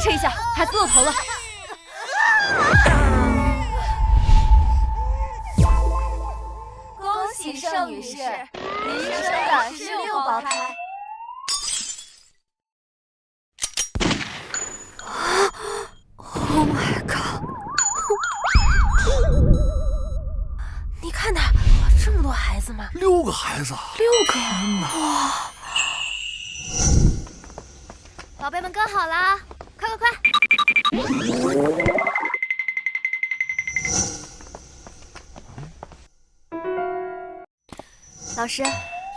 吃一下，孩子露头了。恭喜盛女士，您生的是6胞胎。Oh my god！ 你看他，这么多孩子吗？6个孩子，6个！哇！宝贝们跟好了，快！老师，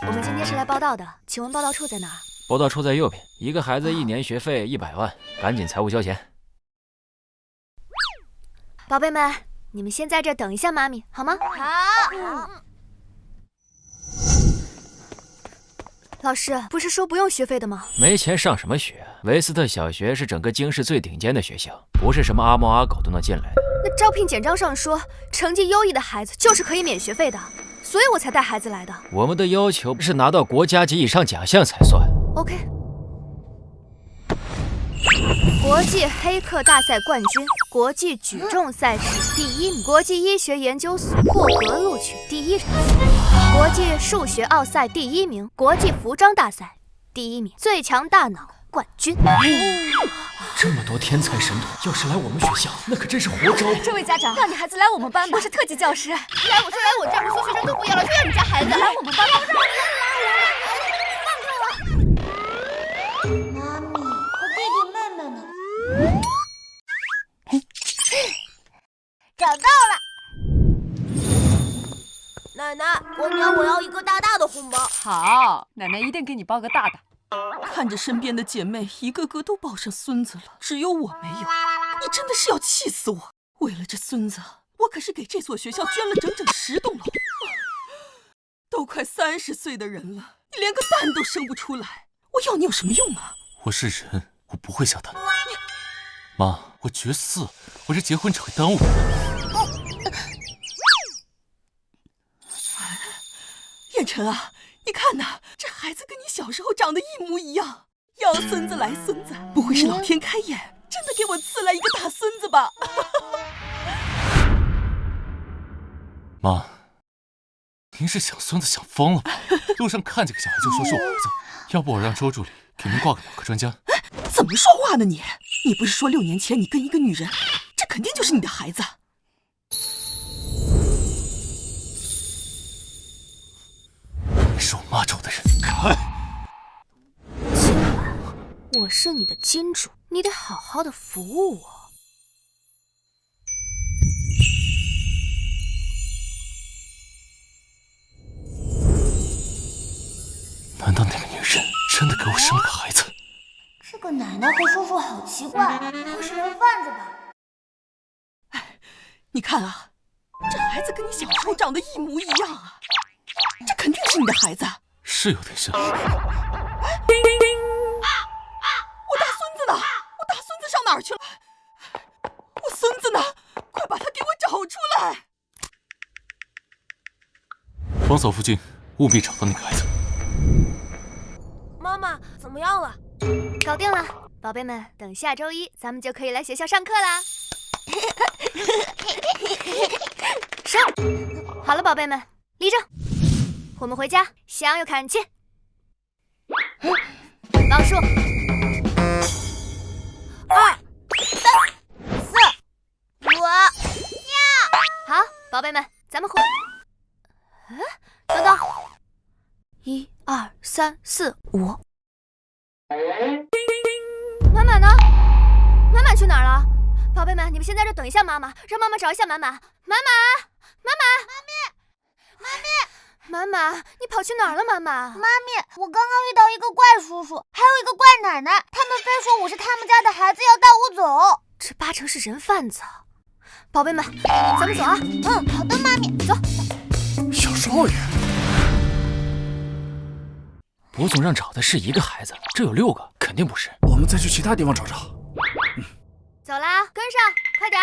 我们今天是来报到的，请问报到处在哪儿？报到处在右边。一个孩子1年学费100万，赶紧财务交钱。宝贝们，你们先在这等一下妈咪，好吗？好。老师，不是说不用学费的吗？没钱上什么学？维斯特小学是整个京市最顶尖的学校，不是什么阿猫阿狗都能进来的。那招聘简章上说，成绩优异的孩子就是可以免学费的，所以我才带孩子来的。我们的要求是拿到国家级以上奖项才算。OK。国际黑客大赛冠军，国际举重赛事第1名，国际医学研究所破格录取第1人次，国际数学奥赛第1名，国际服装大赛第1名，最强大脑冠军。这么多天才神童，要是来我们学校，那可真是活招。这位家长，让你孩子来我们班吧，我是特级教师。来我这儿，我说学生都不要了，就要你家孩子来我们班吧。妈咪，我弟弟妹妹呢？找到了！奶奶，过年我要一个大大的红包。好，奶奶一定给你包个大的。看着身边的姐妹一个个都抱上孙子了，只有我没有，你真的是要气死我！为了这孙子，我可是给这所学校捐了整整10栋楼。都快30岁的人了，你连个蛋都生不出来，我要你有什么用啊？我是人，我不会下蛋。妈，我绝嗣，我这结婚只会耽误你。燕晨啊，你看呐，这孩子跟你小时候长得一模一样。要孙子来孙子，不会是老天开眼，真的给我赐来一个大孙子吧？妈，您是想孙子想疯了吧？路上看见个小孩就说是我儿子，要不我让周助理给您挂个脑科专家。怎么说话呢你？你不是说6年前你跟一个女人，这肯定就是你的孩子。你是我妈找的人，看！今晚我是你的金主，你得好好的服务我。难道那个女人真的给我生了个孩子？这个奶奶和叔叔好奇怪，会是人贩子吧？哎，你看啊，这孩子跟你小时候长得一模一样啊，这肯定是你的孩子。是有点像。我大孙子呢？我大孙子上哪儿去了？我孙子呢？快把他给我找出来！房嫂附近务必找到那个孩子。妈妈，怎么样了？搞定了，宝贝们，等下周1咱们就可以来学校上课啦。升，好了，宝贝们，立正，我们回家，向右看齐，倒数，2、3、4、5，好，宝贝们，咱们回。等等，1、2、3、4、5。满满呢？满满去哪儿了？宝贝们，你们先在这等一下妈妈，让妈妈找一下满满。满满，你跑去哪儿了？满满，妈咪，我刚刚遇到一个怪叔叔，还有一个怪奶奶，他们非说我是他们家的孩子，要带我走。这8成是人贩子。宝贝们，咱们走啊！好的，妈咪，走。小少爷，博总让找的是一个孩子，这有6个，肯定不是。我们再去其他地方找找。走啦，跟上，快点！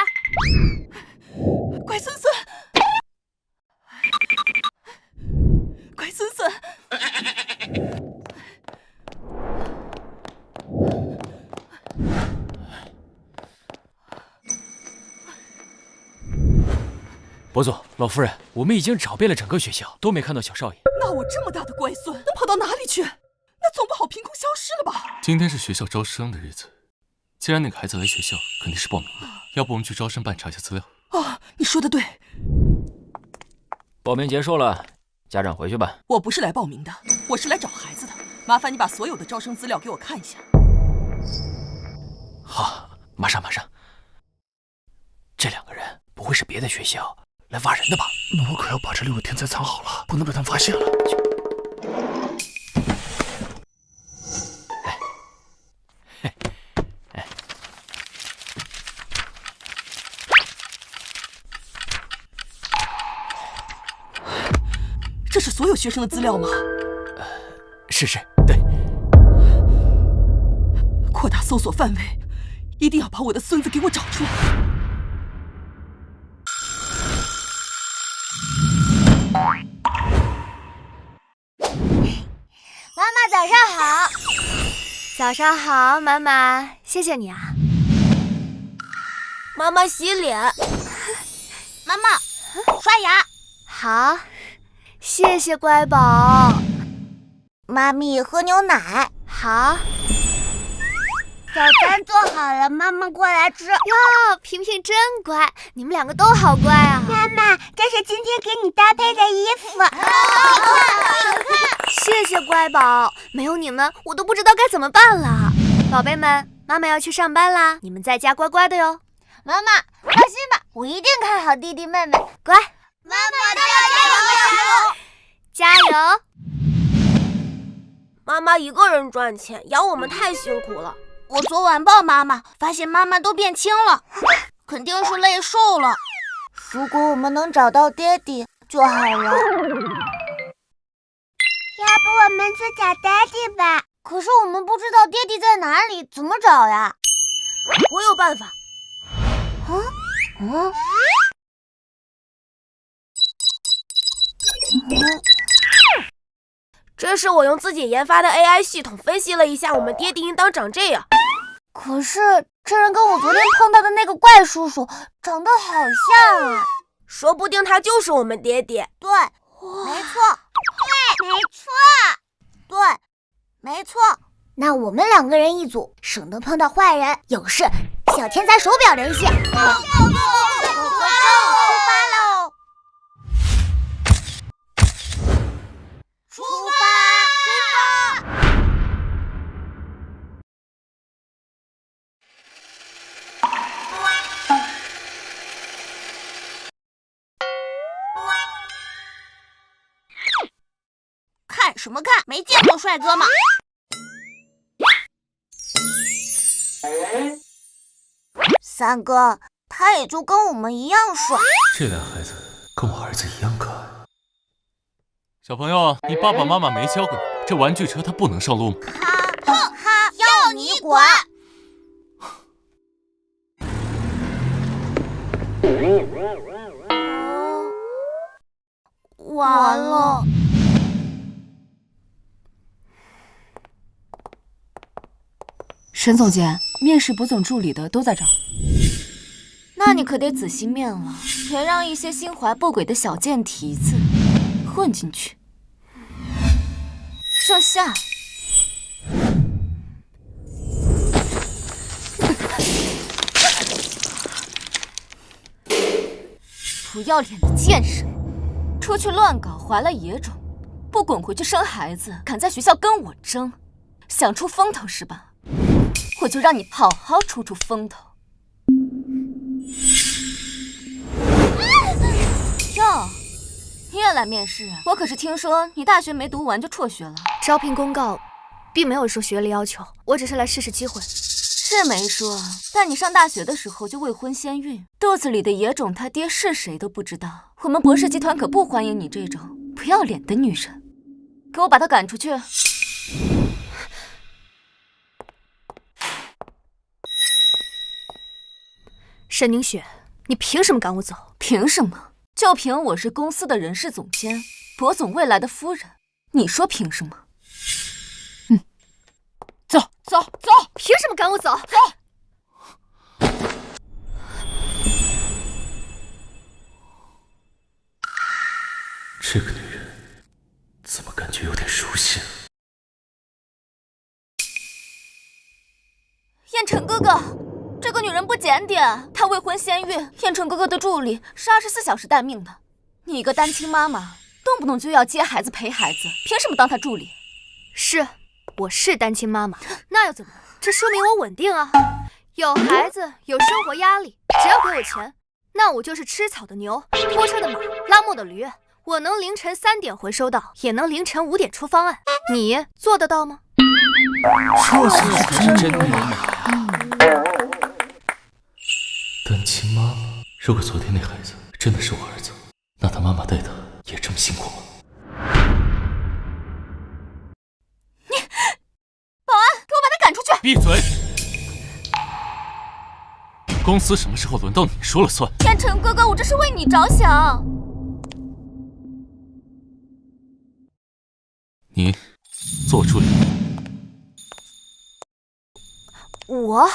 乖孙孙，乖孙孙，伯祖、老夫人，我们已经找遍了整个学校，都没看到小少爷。那我这么大的乖孙，能跑到哪里去？那总不好凭空消失了吧？今天是学校招生的日子，既然那个孩子来学校，肯定是报名的。要不我们去招生办查一下资料？啊，你说的对。报名结束了，家长回去吧。我不是来报名的，我是来找孩子的。麻烦你把所有的招生资料给我看一下。好，马上。这2个人不会是别的学校来挖人的吧？那我可要把这6个天才藏好了，不能被他们发现了。这是所有学生的资料吗？是，对。扩大搜索范围，一定要把我的孙子给我找出来。妈妈早上好。早上好，妈妈，谢谢你啊。妈妈洗脸。妈妈刷牙。好，谢谢乖宝。妈咪喝牛奶。好。早餐做好了，妈妈过来吃。哟，萍萍真乖，你们2个都好乖啊。妈妈，这是今天给你搭配的衣服。谢谢乖宝，没有你们，我都不知道该怎么办了。宝贝们，妈妈要去上班啦，你们在家乖乖的哟。妈妈，放心吧，我一定看好弟弟妹妹。乖，妈妈加油！妈妈一个人赚钱，养我们太辛苦了。我昨晚抱妈妈，发现妈妈都变轻了，肯定是累瘦了。如果我们能找到爹地就好了。要不我们去找爹地吧？可是我们不知道爹地在哪里，怎么找呀？我有办法。这是我用自己研发的 AI 系统分析了一下，我们爹地应当长这样。可是这人跟我昨天碰到的那个怪叔叔长得好像啊，说不定他就是我们爹地。对，没错，没错。那我们2个人一组，省得碰到坏人。有事，小天才手表联系。出发喽！出发！看什么看？没见过帅哥吗？三哥，他也就跟我们一样帅。这俩孩子跟我儿子一样可爱。小朋友，你爸爸妈妈没教过你，这玩具车它不能上路吗？要你管！完了。沈总监，面试补总助理的都在这儿。那你可得仔细面了，别让一些心怀不轨的小贱蹄子混进去。上下。不要脸的贱人，出去乱搞，怀了野种，不滚回去生孩子，敢在学校跟我争，想出风头是吧？我就让你好好出出风头。哟，你也来面试？我可是听说你大学没读完就辍学了。招聘公告并没有说学历要求，我只是来试试机会。是没说，但你上大学的时候就未婚先孕，肚子里的野种他爹是谁都不知道。我们博士集团可不欢迎你这种不要脸的女人，给我把她赶出去。沈凝雪，你凭什么赶我走？凭什么？就凭我是公司的人事总监，博总未来的夫人。你说凭什么？走，凭什么赶我走？走！ ，这个女人怎么感觉有点熟悉啊？燕晨哥哥，这个女人不检点，她未婚先孕，燕晨哥哥的助理是24小时待命的。你一个单亲妈妈，动不动就要接孩子陪孩子，凭什么当她助理？是，我是单亲妈妈，那又怎么？这说明我稳定啊，有孩子，有生活压力，只要给我钱，那我就是吃草的牛，拖车的马，拉磨的驴。我能凌晨3点回收到，也能凌晨5点出方案，你做得到吗？说起来是真牛马。单亲妈妈，如果昨天那孩子真的是我儿子，那他妈妈带他也这么辛苦吗？保安，给我把他赶出去！闭嘴！公司什么时候轮到你说了算？燕晨哥哥，我这是为你着想。你做助理。我找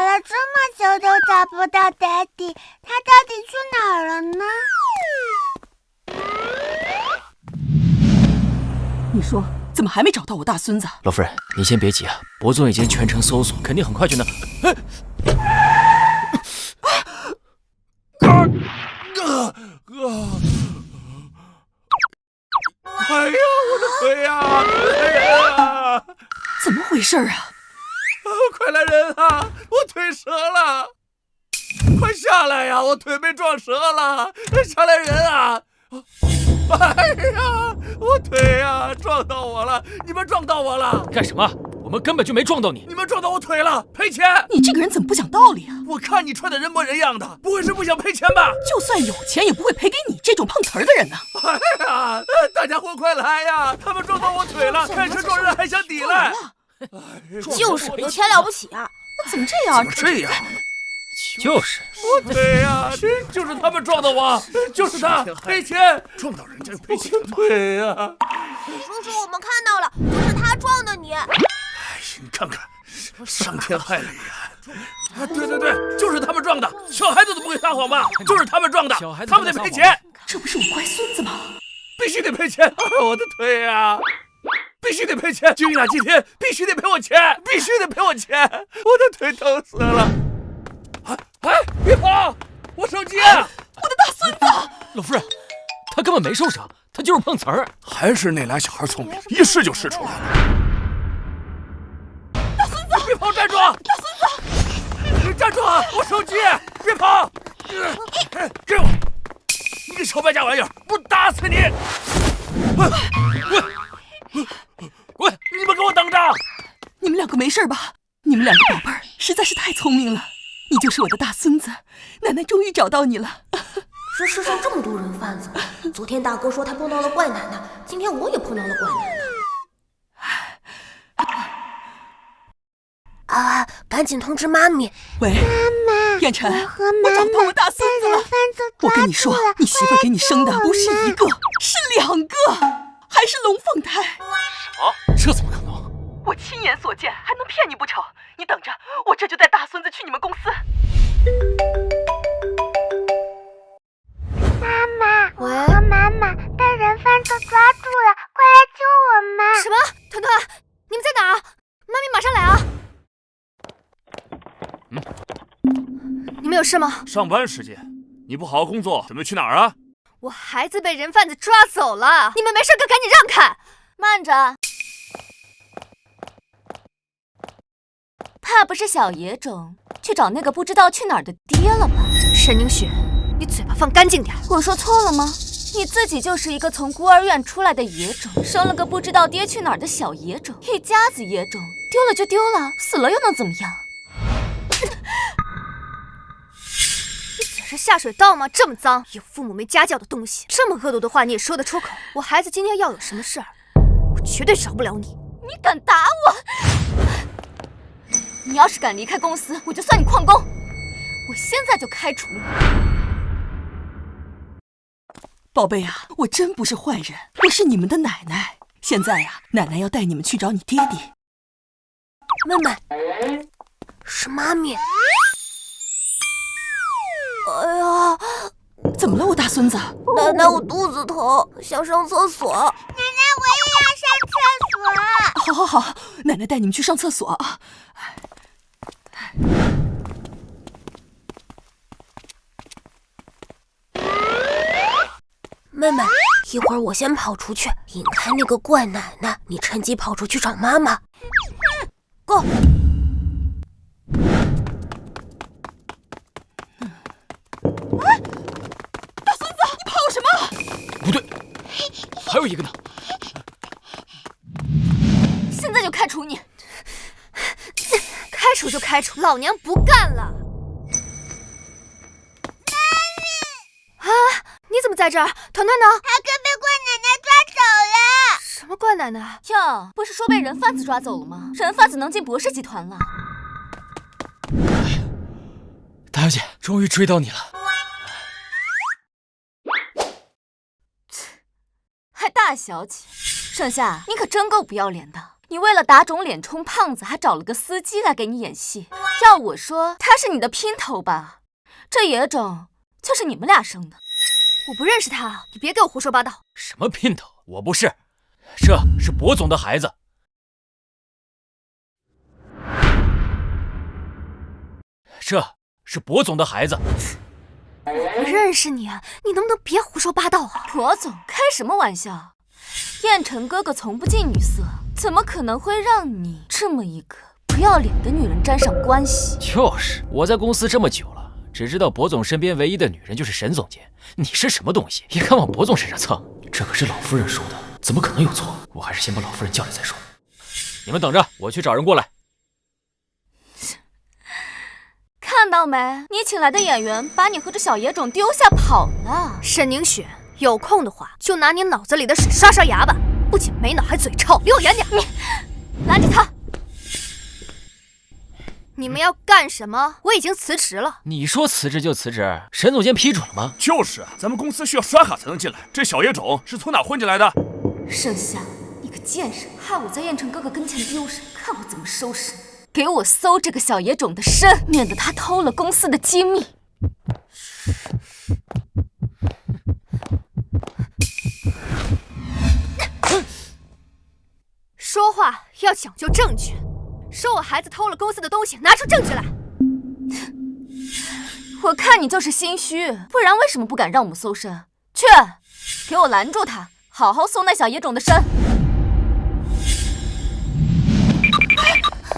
了这么久都找不到 Daddy， 他到底去哪儿了呢？你说怎么还没找到我大孙子？老夫人，你先别急啊，博总已经全程搜索，肯定很快就能。哎呀，我的腿呀！哎呀！怎么回事啊？快来人啊！我腿折了！快下来呀！我腿被撞折了！下来人啊！哎呀，我腿呀，撞到我了！你们撞到我了！干什么？我们根本就没撞到你。你们撞到我腿了，赔钱！你这个人怎么不讲道理啊？我看你穿的人模人样的，不会是不想赔钱吧？就算有钱，也不会赔给你这种碰瓷儿的人呢。哎呀，大家伙快来呀！他们撞到我腿了，开车撞人还想抵赖。就是没钱了不起啊！怎么这样？这样？就是。我腿呀，就是他们撞的我，就是他，赔钱！撞到人家赔钱，腿呀！叔叔，我们看到了，就是他撞的你。哎，你看看，伤天害理呀！对对对，就是他们撞的，小孩子都不会撒谎吧？就是他们撞的，他们得赔钱。这不是我乖孙子吗？必须得赔钱！我的腿呀！必须得赔钱！君雅今天必须得赔我钱，必须得赔我钱！我的腿疼死了！哎，别跑！我手机！我的大孙子！老夫人，他根本没受伤，他就是碰瓷儿。还是那俩小孩聪明，一试就试出来了。大孙子，别跑，站住！大孙子，站住！我手机！别跑！给我！你个小败家玩意儿，我打死你！滚！你们给我等着！你们两个没事吧？你们两个宝贝儿实在是太聪明了。你就是我的大孙子，奶奶终于找到你了。这世上这么多人贩子，昨天大哥说他碰到了怪奶奶，今天我也碰到了怪奶奶。啊！赶紧通知妈咪。喂，妈妈，燕晨，我找到我大孙子了。我跟你说，你媳妇给你生的不是1个，是2个，还是龙凤胎。什么？这怎么可能？我亲眼所见，还能骗你不成？你等着，我这就带大孙子去你们公司。妈妈，我和妈妈被人贩子抓住了，快来救我们！什么？团团，你们在哪儿？妈咪马上来啊！你们有事吗？上班时间，你不好好工作，准备去哪儿啊？我孩子被人贩子抓走了，你们没事可赶紧让开！慢着，怕不是小野种去找那个不知道去哪儿的爹了吧？沈凝雪，你嘴巴放干净点。我说错了吗？你自己就是一个从孤儿院出来的野种，生了个不知道爹去哪儿的小野种，一家子野种，丢了就丢了，死了又能怎么样？你嘴是下水道吗？这么脏，有父母没家教的东西，这么恶毒的话你也说得出口？我孩子今天要有什么事儿，我绝对饶不了你。你敢打我？你要是敢离开公司，我就算你旷工，我现在就开除你。宝贝啊，我真不是坏人，我是你们的奶奶。现在呀，奶奶要带你们去找你爹爹。妹妹，是妈咪。哎呀，怎么了，我大孙子？奶奶，我肚子疼，想上厕所。奶奶，我也要上厕所。好，好，好，奶奶带你们去上厕所啊。妹妹，一会儿我先跑出去引开那个怪奶奶，你趁机跑出去找妈妈。Go！ 大孙子，你跑什么？不对，还有一个呢。现在就开除你！开除就开除，老娘不干了！啊，你怎么在这儿？团团呢？他哥被怪奶奶抓走了。什么怪奶奶？哟，不是说被人贩子抓走了吗？人贩子能进博士集团了。大小姐，终于追到你了。还大小姐，盛夏，你可真够不要脸的！你为了打肿脸充胖子，还找了个司机来给你演戏。要我说，他是你的姘头吧？这野种就是你们俩生的。我不认识他，你别给我胡说八道。什么姘头？我不是，这是博总的孩子。这是博总的孩子。我认识你啊，你能不能别胡说八道啊？博总，开什么玩笑？燕城哥哥从不近女色，怎么可能会让你这么一个不要脸的女人沾上关系？就是，我在公司这么久了，只知道博总身边唯一的女人就是沈总监。你是什么东西，也敢往博总身上蹭？这可是老夫人说的，怎么可能有错？我还是先把老夫人叫来再说。你们等着，我去找人过来。看到没？你请来的演员把你和这小野种丢下跑了。沈凝雪，有空的话就拿你脑子里的屎刷刷牙吧，不仅没脑还嘴臭，离我远点！你拦着他！你们要干什么？我已经辞职了。你说辞职就辞职，沈总监批准了吗？就是咱们公司需要刷卡才能进来，这小野种是从哪混进来的？盛夏，你个贱人，害我在燕城哥哥跟前丢人，看我怎么收拾你！给我搜这个小野种的身，免得他偷了公司的机密。说话要讲究证据，说我孩子偷了公司的东西，拿出证据来。我看你就是心虚，不然为什么不敢让我们搜身？去，给我拦住他，好好搜那小野种的身。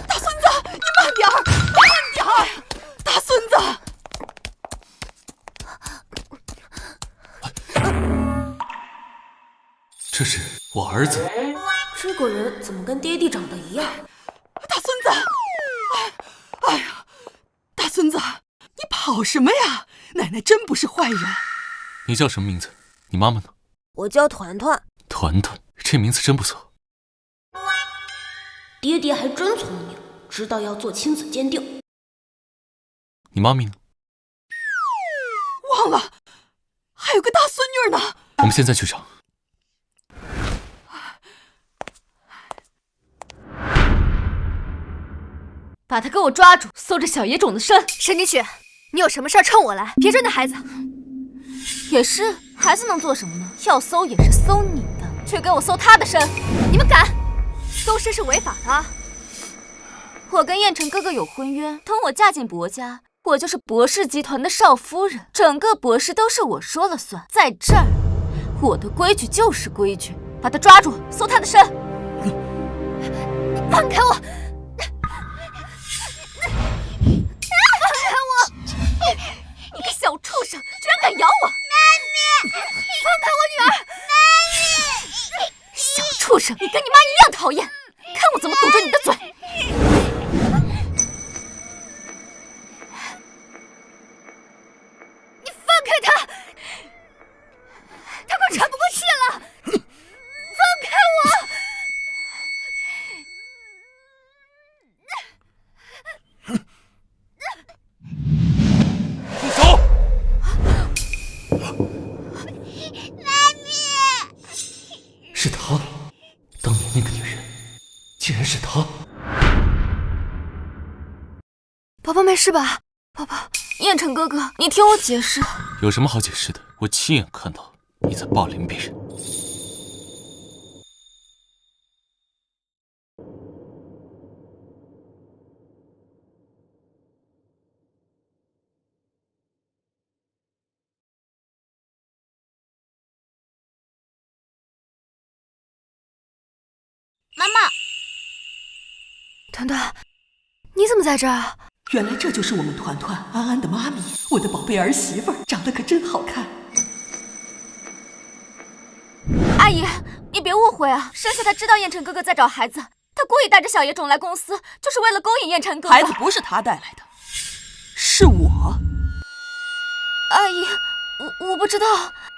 大孙子，你慢点儿，慢点儿！大孙子，这是我儿子。这个人怎么跟爹地长得一样？大孙子！哎呀，大孙子，你跑什么呀？奶奶真不是坏人。你叫什么名字？你妈妈呢？我叫团团。团团，这名字真不错。爹爹还真聪明，知道要做亲子鉴定。你妈咪呢？忘了，还有个大孙女呢。我们现在去找。把他给我抓住，搜着小野种的身。沈凝雪，你有什么事儿冲我来，别追那孩子。也是，孩子能做什么呢？要搜也是搜你的，去给我搜他的身。你们敢？搜身是违法的。我跟燕城哥哥有婚约，等我嫁进博家，我就是博士集团的少夫人，整个博士都是我说了算。在这儿，我的规矩就是规矩，把他抓住，搜他的身。放开我！你个小畜生，居然敢咬我！妈咪，放开我女儿！妈咪，小畜生，你跟你妈一样讨厌，看我怎么堵住你的嘴！你放开他！他快喘不过气了！放开我！住手！是她，当年那个女人，竟然是她。宝宝没事吧？宝宝。燕城哥哥，你听我解释。有什么好解释的？我亲眼看到你在霸凌别人。妈妈，团团，你怎么在这儿？原来这就是我们团团安安的妈咪，我的宝贝儿媳妇儿，长得可真好看。阿姨，你别误会啊，剩下他知道燕城哥哥在找孩子，他故意带着小野种来公司，就是为了勾引燕城哥哥。孩子不是他带来的，是我。阿姨，我不知道。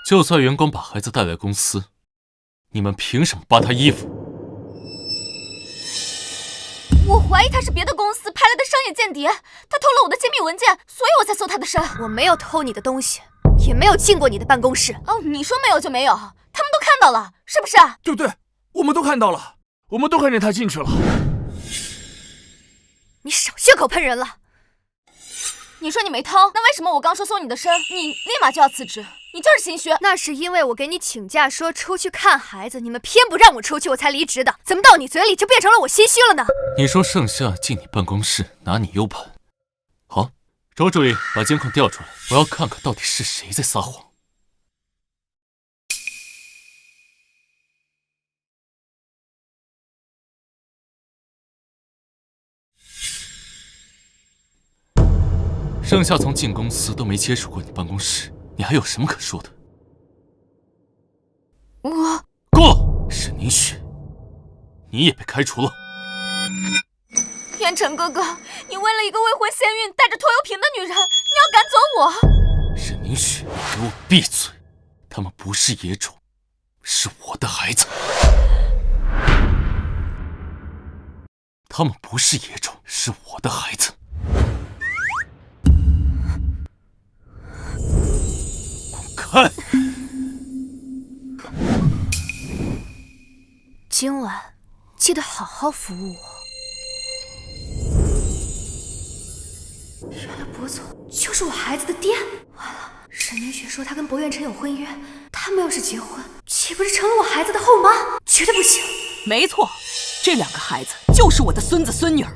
就算员工把孩子带来公司，你们凭什么扒他衣服？我怀疑他是别的公司派来的商业间谍，他偷了我的机密文件，所以我才搜他的身。我没有偷你的东西，也没有进过你的办公室。哦，你说没有就没有，他们都看到了，是不是？对不对？我们都看到了，我们都看见他进去了。你少血口喷人了！你说你没偷，那为什么我刚说搜你的身，你立马就要辞职？你就是心虚。那是因为我给你请假说出去看孩子，你们偏不让我出去，我才离职的。怎么到你嘴里就变成了我心虚了呢？你说盛夏进你办公室拿你 U 盘，好，周助理把监控调出来，我要看看到底是谁在撒谎。盛夏从进公司都没接触过你办公室，你还有什么可说的？我够了，沈凝雪，你也被开除了。燕城哥哥，你为了一个未婚先孕、带着拖油瓶的女人，你要赶走我？沈凝雪，你给我闭嘴！他们不是野种，是我的孩子。他们不是野种，是我的孩子。滚开！今晚记得好好服务我。原来博总就是我孩子的爹。完了，沈凝雪说她跟博远辰有婚约，他们要是结婚，岂不是成了我孩子的后妈？绝对不行！没错，这两个孩子就是我的孙子孙女儿。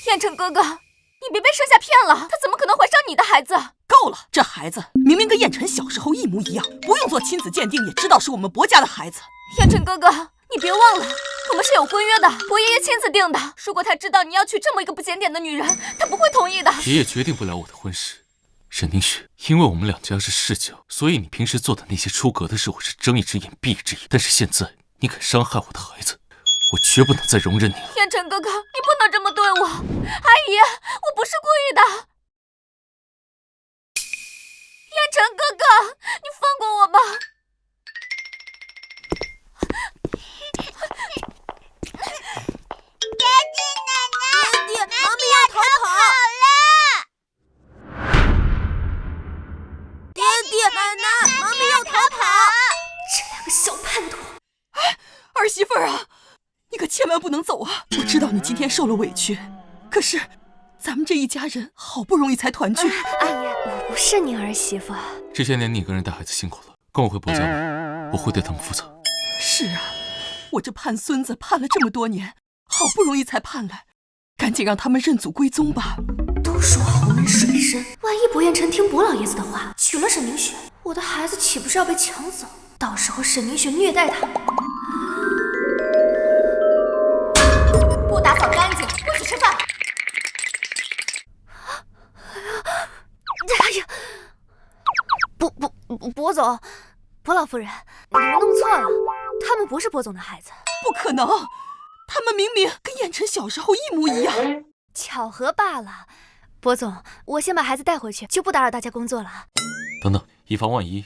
燕城哥哥，你别被盛夏骗了，他怎么可能怀上你的孩子？够了，这孩子明明跟燕辰小时候一模一样，不用做亲子鉴定也知道是我们博家的孩子。燕城哥哥，你别忘了，我们是有婚约的，博爷爷亲自定的。如果他知道你要娶这么一个不检点的女人，他不会同意的。爷爷决定不了我的婚事。沈凝雪，因为我们两家是世交，所以你平时做的那些出格的事，我是睁一只眼闭一只眼。但是现在你敢伤害我的孩子，我绝不能再容忍你了。燕城哥哥，你不能这么对我，阿姨，我不是故意的。燕城哥哥，你放过我吧。爹，妈咪要逃跑了！爹，奶奶，妈咪要逃跑！这两个小叛徒！儿媳妇儿啊，你可千万不能走啊！我知道你今天受了委屈，可是咱们这一家人好不容易才团聚。阿姨，我不是你儿媳妇。这些年你一个人带孩子辛苦了，跟我回博家吧，我会对他们负责。是啊，我这盼孙子盼了这么多年，好不容易才盼来，赶紧让他们认祖归宗吧。都说豪门水深，万一博彦辰听博老爷子的话，娶了沈凝雪，我的孩子岂不是要被抢走？到时候沈凝雪虐待他，不打扫干净，不许吃饭。哎呀，博总，博老夫人，你们弄错了，他们不是博总的孩子。不可能，他们明明跟燕辰小时候一模一样。巧合罢了。博总，我先把孩子带回去，就不打扰大家工作了啊。等等，以防万一，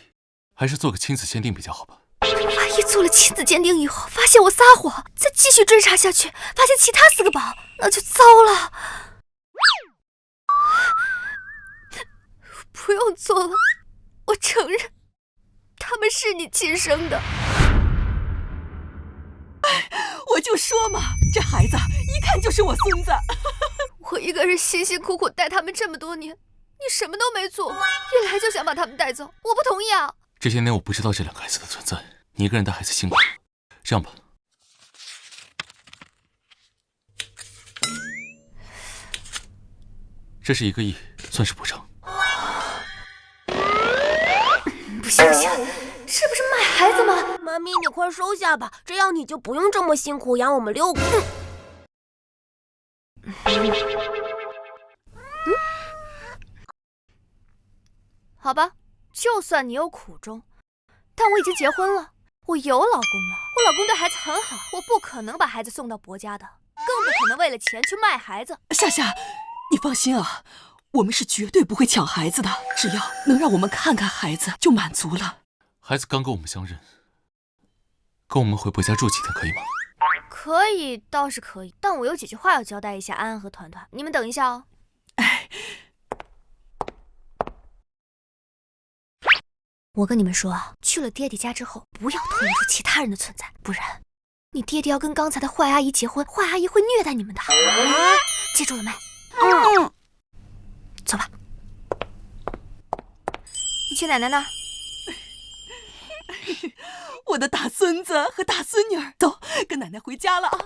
还是做个亲子鉴定比较好吧。万一做了亲子鉴定以后，发现我撒谎，再继续追查下去，发现其他4个宝，那就糟了。不用做了，我承认，他们是你亲生的。我就说嘛，这孩子一看就是我孙子。我我一个人辛辛苦苦带他们这么多年，你什么都没做，一来就想把他们带走，我不同意啊！这些年我不知道这两个孩子的存在，你一个人带孩子辛苦了。这样吧，这是1个亿，算是补偿。不行不行，这不是卖孩子吗？妈咪，你快收下吧，这样你就不用这么辛苦养我们6个。好吧，就算你有苦衷，但我已经结婚了，我有老公了，我老公对孩子很好，我不可能把孩子送到伯家的，更不可能为了钱去卖孩子。夏夏，你放心啊，我们是绝对不会抢孩子的，只要能让我们看看孩子就满足了。孩子刚跟我们相认，跟我们回伯家住几天可以吗？可以，倒是可以，但我有几句话要交代一下安安和团团，你们等一下哦。我跟你们说啊，去了爹地家之后，不要透露出其他人的存在，不然你爹爹要跟刚才的坏阿姨结婚，坏阿姨会虐待你们的。记住了没？走吧，你去奶奶那儿。我的大孙子和大孙女儿都跟奶奶回家了啊！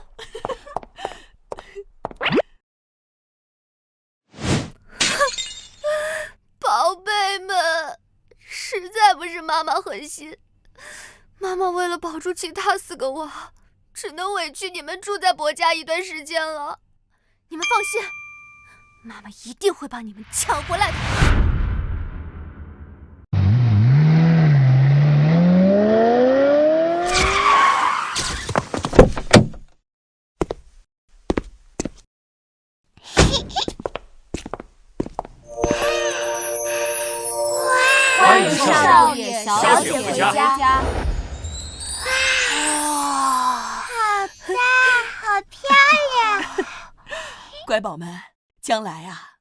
宝贝们，实在不是妈妈狠心，妈妈为了保住其他4个娃，只能委屈你们住在伯家一段时间了。你们放心，妈妈一定会把你们抢回来的。欢迎少爷小姐回家。好漂亮！乖宝们，将来啊，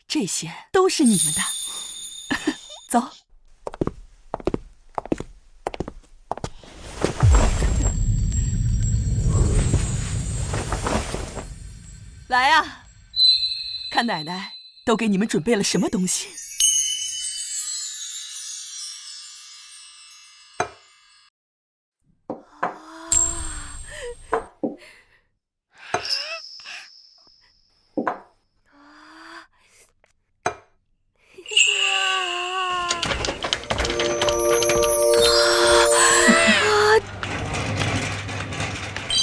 这些都是你们的。走。来啊，看奶奶都给你们准备了什么东西。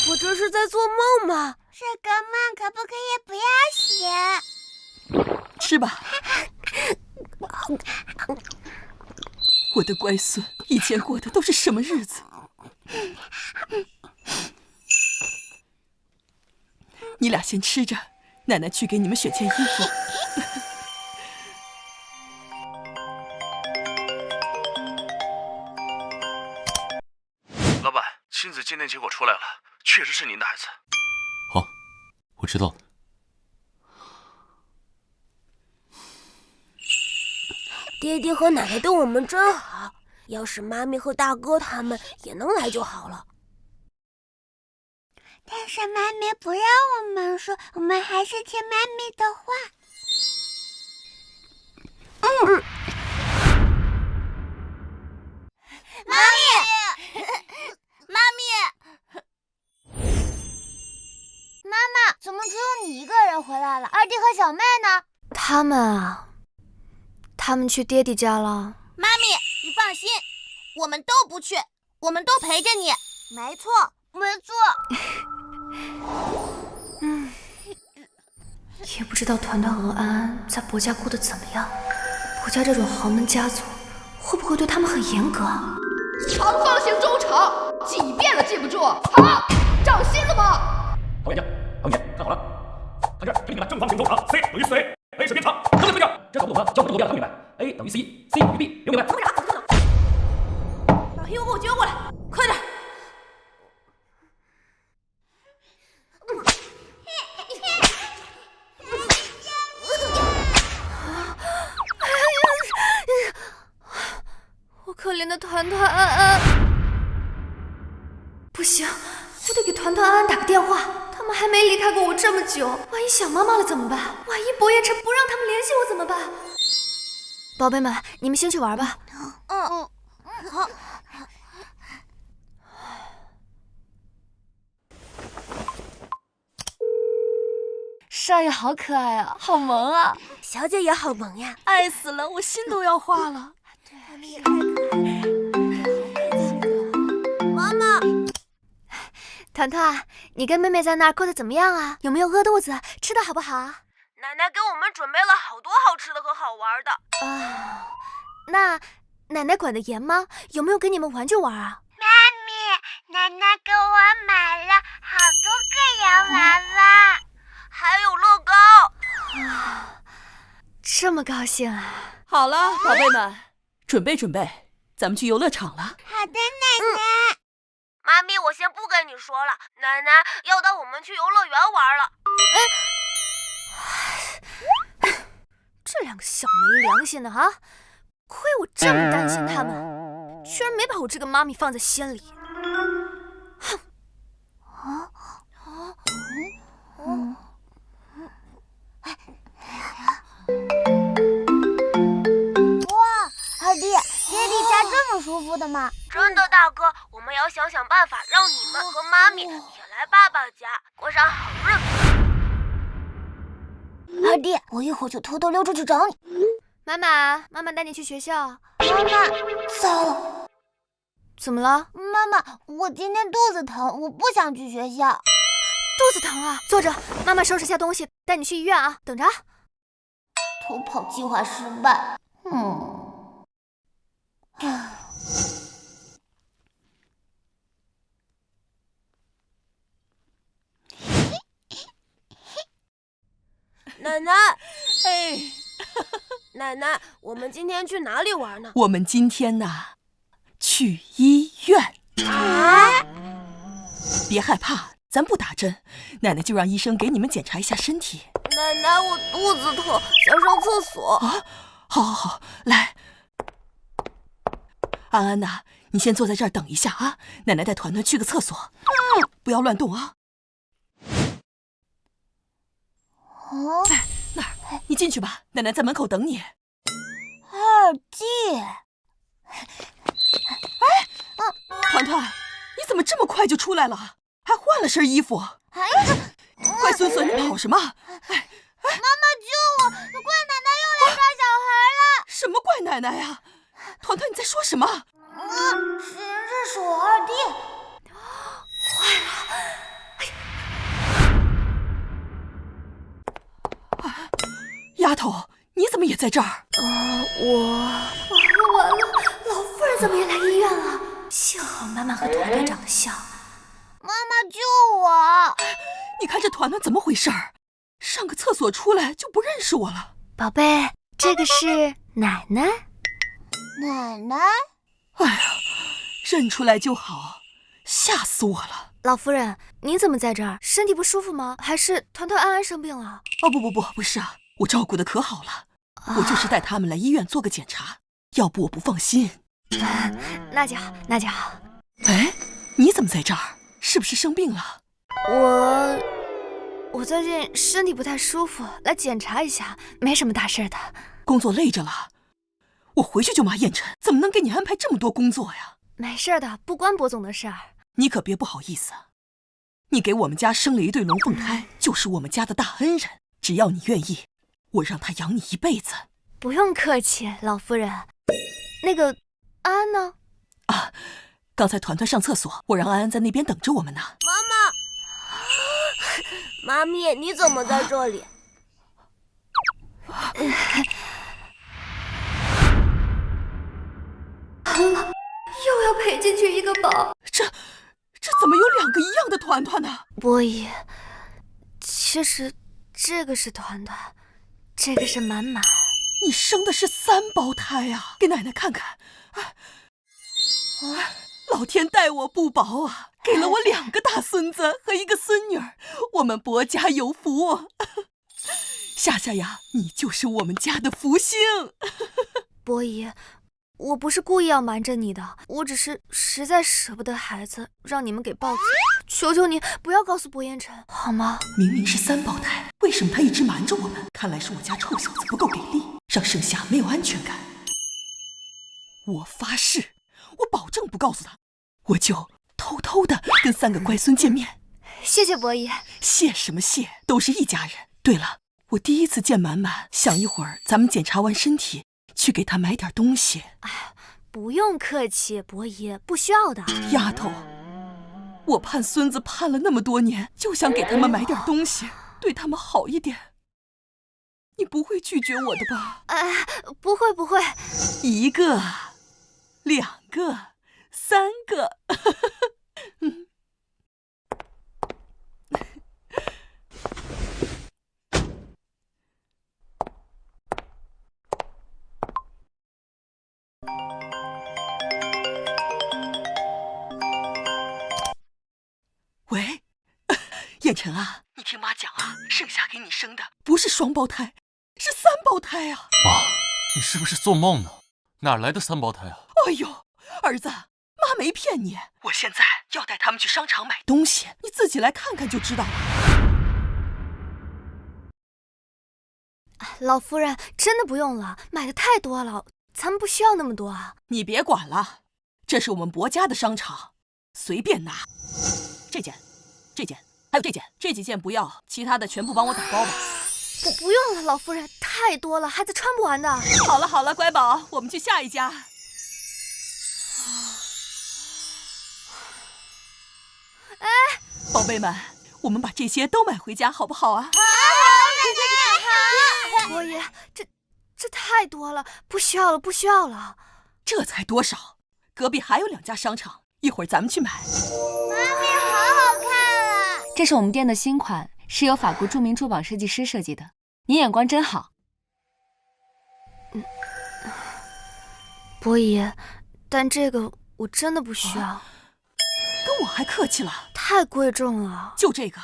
我这是在做梦吗？这个梦可不可以不要醒？吃吧。我的乖孙，以前过的都是什么日子？你俩先吃着，奶奶去给你们选件衣服。老板，亲子鉴定结果出来了，确实是您的孩子。好，我知道了。爹爹和奶奶对我们真好，要是妈咪和大哥他们也能来就好了。但是妈咪不让我们说，我们还是听妈咪的话。妈咪，妈咪，妈妈，怎么只有你一个人回来了？二弟和小妹呢？他们去爹地家了。妈咪，你放心，我们都不去，我们都陪着你。没错，没错。也不知道团团和安安在伯家过得怎么样。伯家这种豪门家族，会不会对他们很严格？长方形周长，几遍了记不住。好，长心了吗？好眼睛，好眼睛，看好了，看这儿，听明白，正方形周长 ，C 等于4 A，A 是边长，对不对？这搞不懂的，教我这个变了，听明白 ？A 等于4，C 等于 B， 有明白？把屁股给我撅过来，快点！我可怜的团团安安，不行，我得给团团安安打个电话，他他们还没离开过我这么久，万一想妈妈了怎么办？万一博彦辰不让他们联系我怎么办？宝贝们，你们先去玩吧。好。少爷好可爱啊，好萌啊！小姐也好萌呀，爱死了，我心都要化了。妈妈，团团，你跟妹妹在那儿过得怎么样啊？有没有饿肚子？吃的好不好啊？奶奶给我们准备了好多好吃的和好玩的。啊，那奶奶管得严吗？有没有给你们玩具玩啊？妈咪，奶奶给我买了好多个洋娃娃，还有乐高。这么高兴啊！好了，宝贝们，准备准备，咱们去游乐场了。好的，奶奶。妈咪，我先不跟你说了，奶奶要带我们去游乐园玩了。这两个小没良心的啊！亏我这么担心他们，居然没把我这个妈咪放在心里。哼！二弟，爹地家这么舒服的吗？真的，大哥，我们要想想办法，让你们和妈咪也来爸爸家过上好日子。二弟，我一会儿就偷偷溜出去找你。妈妈带你去学校。妈妈，糟了，怎么了？妈妈，我今天肚子疼，我不想去学校。肚子疼啊？坐着，妈妈收拾下东西，带你去医院啊，等着。偷跑计划失败。奶奶，哎，奶奶，我们今天去哪里玩呢？我们今天呢，去医院。别害怕，咱不打针，奶奶就让医生给你们检查一下身体。奶奶，我肚子疼，想上厕所。啊，好，来。安安呐，你先坐在这儿等一下啊，奶奶带团团去个厕所。不要乱动啊。在那儿，你进去吧，奶奶在门口等你。二弟，团团，你怎么这么快就出来了？还换了身衣服？乖孙孙，你跑什么？妈妈救我！怪奶奶又来抓小孩了。什么怪奶奶呀？团团，你在说什么？这是我二弟。丫头，你怎么也在这儿？完了，老夫人怎么也来医院了？幸好妈妈和团团长得像。妈妈救我！你看这团团怎么回事儿？上个厕所出来就不认识我了。宝贝，这个是奶奶。奶奶，哎呀，认出来就好，吓死我了。老夫人，你怎么在这儿？身体不舒服吗？还是团团安安生病了？哦，不是啊，我照顾的可好了，我就是带他们来医院做个检查，要不我不放心。那就好。哎，你怎么在这儿？是不是生病了？我最近身体不太舒服，来检查一下，没什么大事的。工作累着了，我回去就骂燕晨，怎么能给你安排这么多工作呀？没事的，不关博总的事儿。你可别不好意思，你给我们家生了一对龙凤胎，就是我们家的大恩人。只要你愿意，我让他养你一辈子。不用客气，老夫人。那个安安呢？啊，刚才团团上厕所，我让安安在那边等着我们呢。妈咪，你怎么在这里？又要赔进去一个宝。这怎么有2个一样的团团呢？波姨，其实这个是团团，这个是满满。你生的是3胞胎啊！给奶奶看看。老天待我不薄啊，给了我2个大孙子和1个孙女儿，我们薄家有福。夏夏呀，你就是我们家的福星。波姨，我不是故意要瞒着你的，我只是实在舍不得孩子，让你们给抱走。求求你不要告诉薄烟尘，好吗？明明是3胞胎，为什么他一直瞒着我们？看来是我家臭小子不够给力，让盛夏没有安全感。我发誓，我保证不告诉他，我就偷偷的跟3个乖孙见面。谢谢伯爷。谢什么谢，都是一家人。对了，我第一次见满满，想一会儿咱们检查完身体，去给他买点东西。哎，不用客气，伯爷，不需要的。丫头，我盼孙子盼了那么多年，就想给他们买点东西，对他们好一点。你不会拒绝我的吧？哎，不会不会。1个、2个、3个。喂，燕晨啊，你听妈讲啊，盛夏给你生的不是双胞胎，是3胞胎啊！妈，你是不是做梦呢？哪来的3胞胎啊？哎呦，儿子，妈没骗你，我现在要带他们去商场买东西，你自己来看看就知道了。老夫人，真的不用了，买的太多了，咱们不需要那么多啊。你别管了，这是我们薄家的商场，随便拿。这件，还有这几件不要，其他的全部帮我打包吧。不用了，老夫人，太多了，孩子穿不完的。好了，乖宝，我们去下一家。哎，宝贝们，我们把这些都买回家好不好啊？伯爷，这太多了，不需要了。这才多少？隔壁还有2家商场，一会儿咱们去买。妈咪，好好看啊！这是我们店的新款，是由法国著名珠宝设计师设计的。你眼光真好。伯爷，但这个我真的不需要。跟我还客气了，太贵重了。就这个，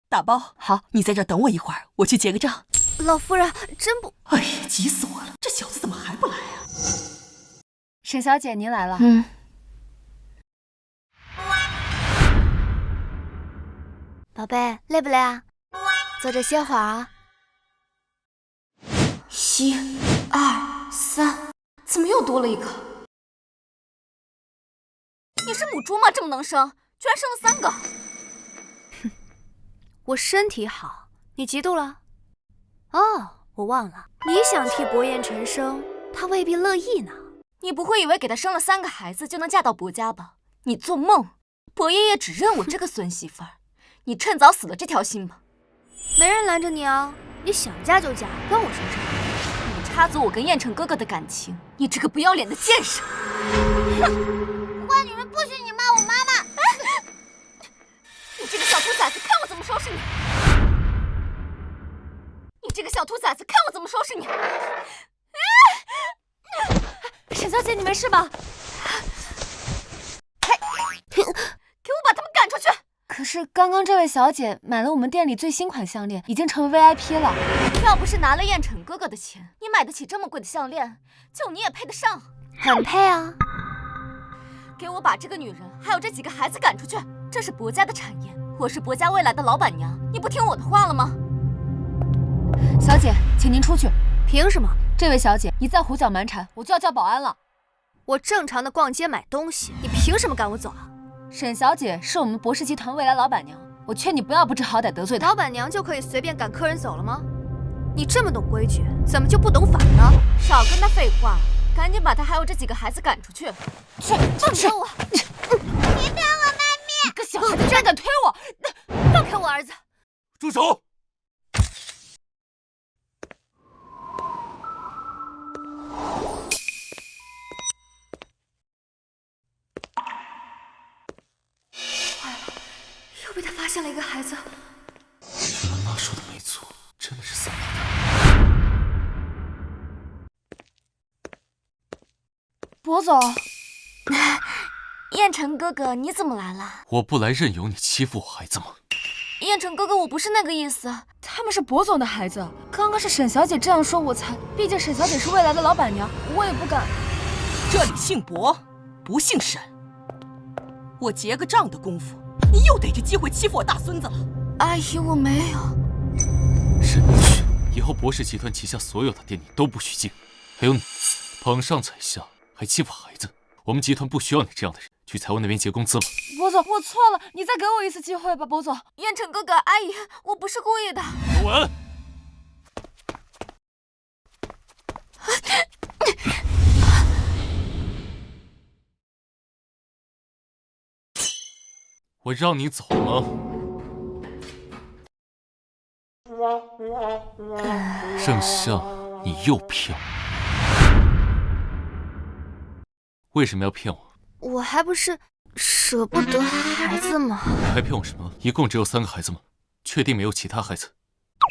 打包。好，你在这儿等我一会儿，我去结个账。老夫人，真不……哎呀，急死我了！这小子怎么还不来啊？沈小姐，您来了。宝贝，累不累啊？坐着歇会儿啊。1、2、3，怎么又多了一个？你是母猪吗？这么能生，居然生了3个！哼，我身体好，你嫉妒了？哦，我忘了，你想替薄烟尘生，他未必乐意呢。你不会以为给他生了3个孩子就能嫁到薄家吧？你做梦！薄爷爷只认我这个孙媳妇儿，你趁早死了这条心吧。没人拦着你啊，你想嫁就嫁，关我什么事？你插足我跟燕城哥哥的感情，你这个不要脸的贱人！哼，坏女人不许你骂我妈妈！你这个小兔崽子，看我怎么收拾你！你这个小兔崽子，看我怎么收拾你！沈小姐，你没事吧？给我把他们赶出去！可是刚刚这位小姐买了我们店里最新款项链，已经成为 VIP 了。要不是拿了燕城哥哥的钱，你买得起这么贵的项链，就你也配得上？很配啊！给我把这个女人还有这几个孩子赶出去！这是薄家的产业，我是薄家未来的老板娘，你不听我的话了吗？小姐，请您出去。凭什么？这位小姐，你再胡搅蛮缠，我就要叫保安了。我正常的逛街买东西，你凭什么赶我走啊？沈小姐是我们博氏集团未来老板娘，我劝你不要不知好歹得罪她。老板娘就可以随便赶客人走了吗？你这么懂规矩，怎么就不懂法呢？少跟她废话，赶紧把她还有这几个孩子赶出去！去，放开我！别碰我，妈咪！你个小孩子居然敢推我！放开我儿子！住手！又被他发现了一个孩子。原来妈说的没错，真的是3胞胎。薄总，燕城哥哥，你怎么来了？我不来任由你欺负我孩子吗？燕城哥哥，我不是那个意思，他们是薄总的孩子。刚刚是沈小姐这样说，我才……毕竟沈小姐是未来的老板娘，我也不敢。这里姓薄，不姓沈。我结个账的功夫，你又逮着机会欺负我大孙子了。阿姨，我没有。沈明旭，以后博士集团旗下所有的店你都不许进。还有你，捧上踩下，还欺负孩子。我们集团不需要你这样的人，去财务那边结工资吧。博总，我错了，你再给我一次机会吧，博总。燕城哥哥，阿姨，我不是故意的。有文。我让你走了吗？盛夏，你又骗我！为什么要骗我？我还不是舍不得孩子吗？你还骗我什么？一共只有3个孩子吗？确定没有其他孩子？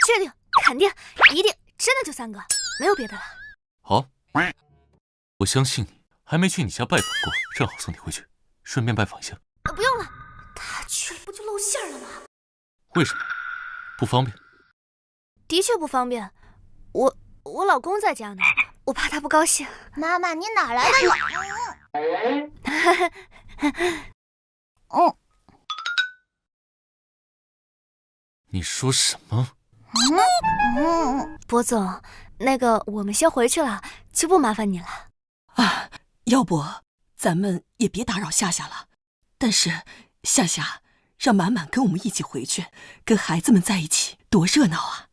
确定，肯定，一定，真的就3个，没有别的了。好，我相信你。还没去你家拜访过，正好送你回去，顺便拜访一下。不用了，他去了不就露馅了吗？为什么？不方便？的确不方便，我老公在家呢，我怕他不高兴。妈妈，你哪来的老？你说什么？博总，那个我们先回去了，就不麻烦你了。啊，要不咱们也别打扰夏夏了。但是夏夏，让满满跟我们一起回去，跟孩子们在一起，多热闹啊！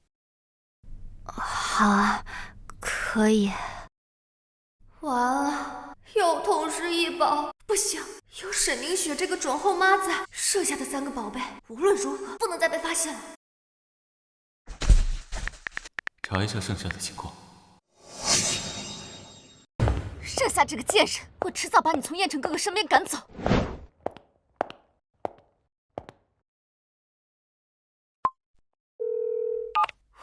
好啊，可以。完了，有同事一保，不行，有沈凝雪这个准后妈在，剩下的3个宝贝无论如何不能再被发现了。查一下剩下的情况。剩下这个贱人，我迟早把你从燕城哥哥身边赶走。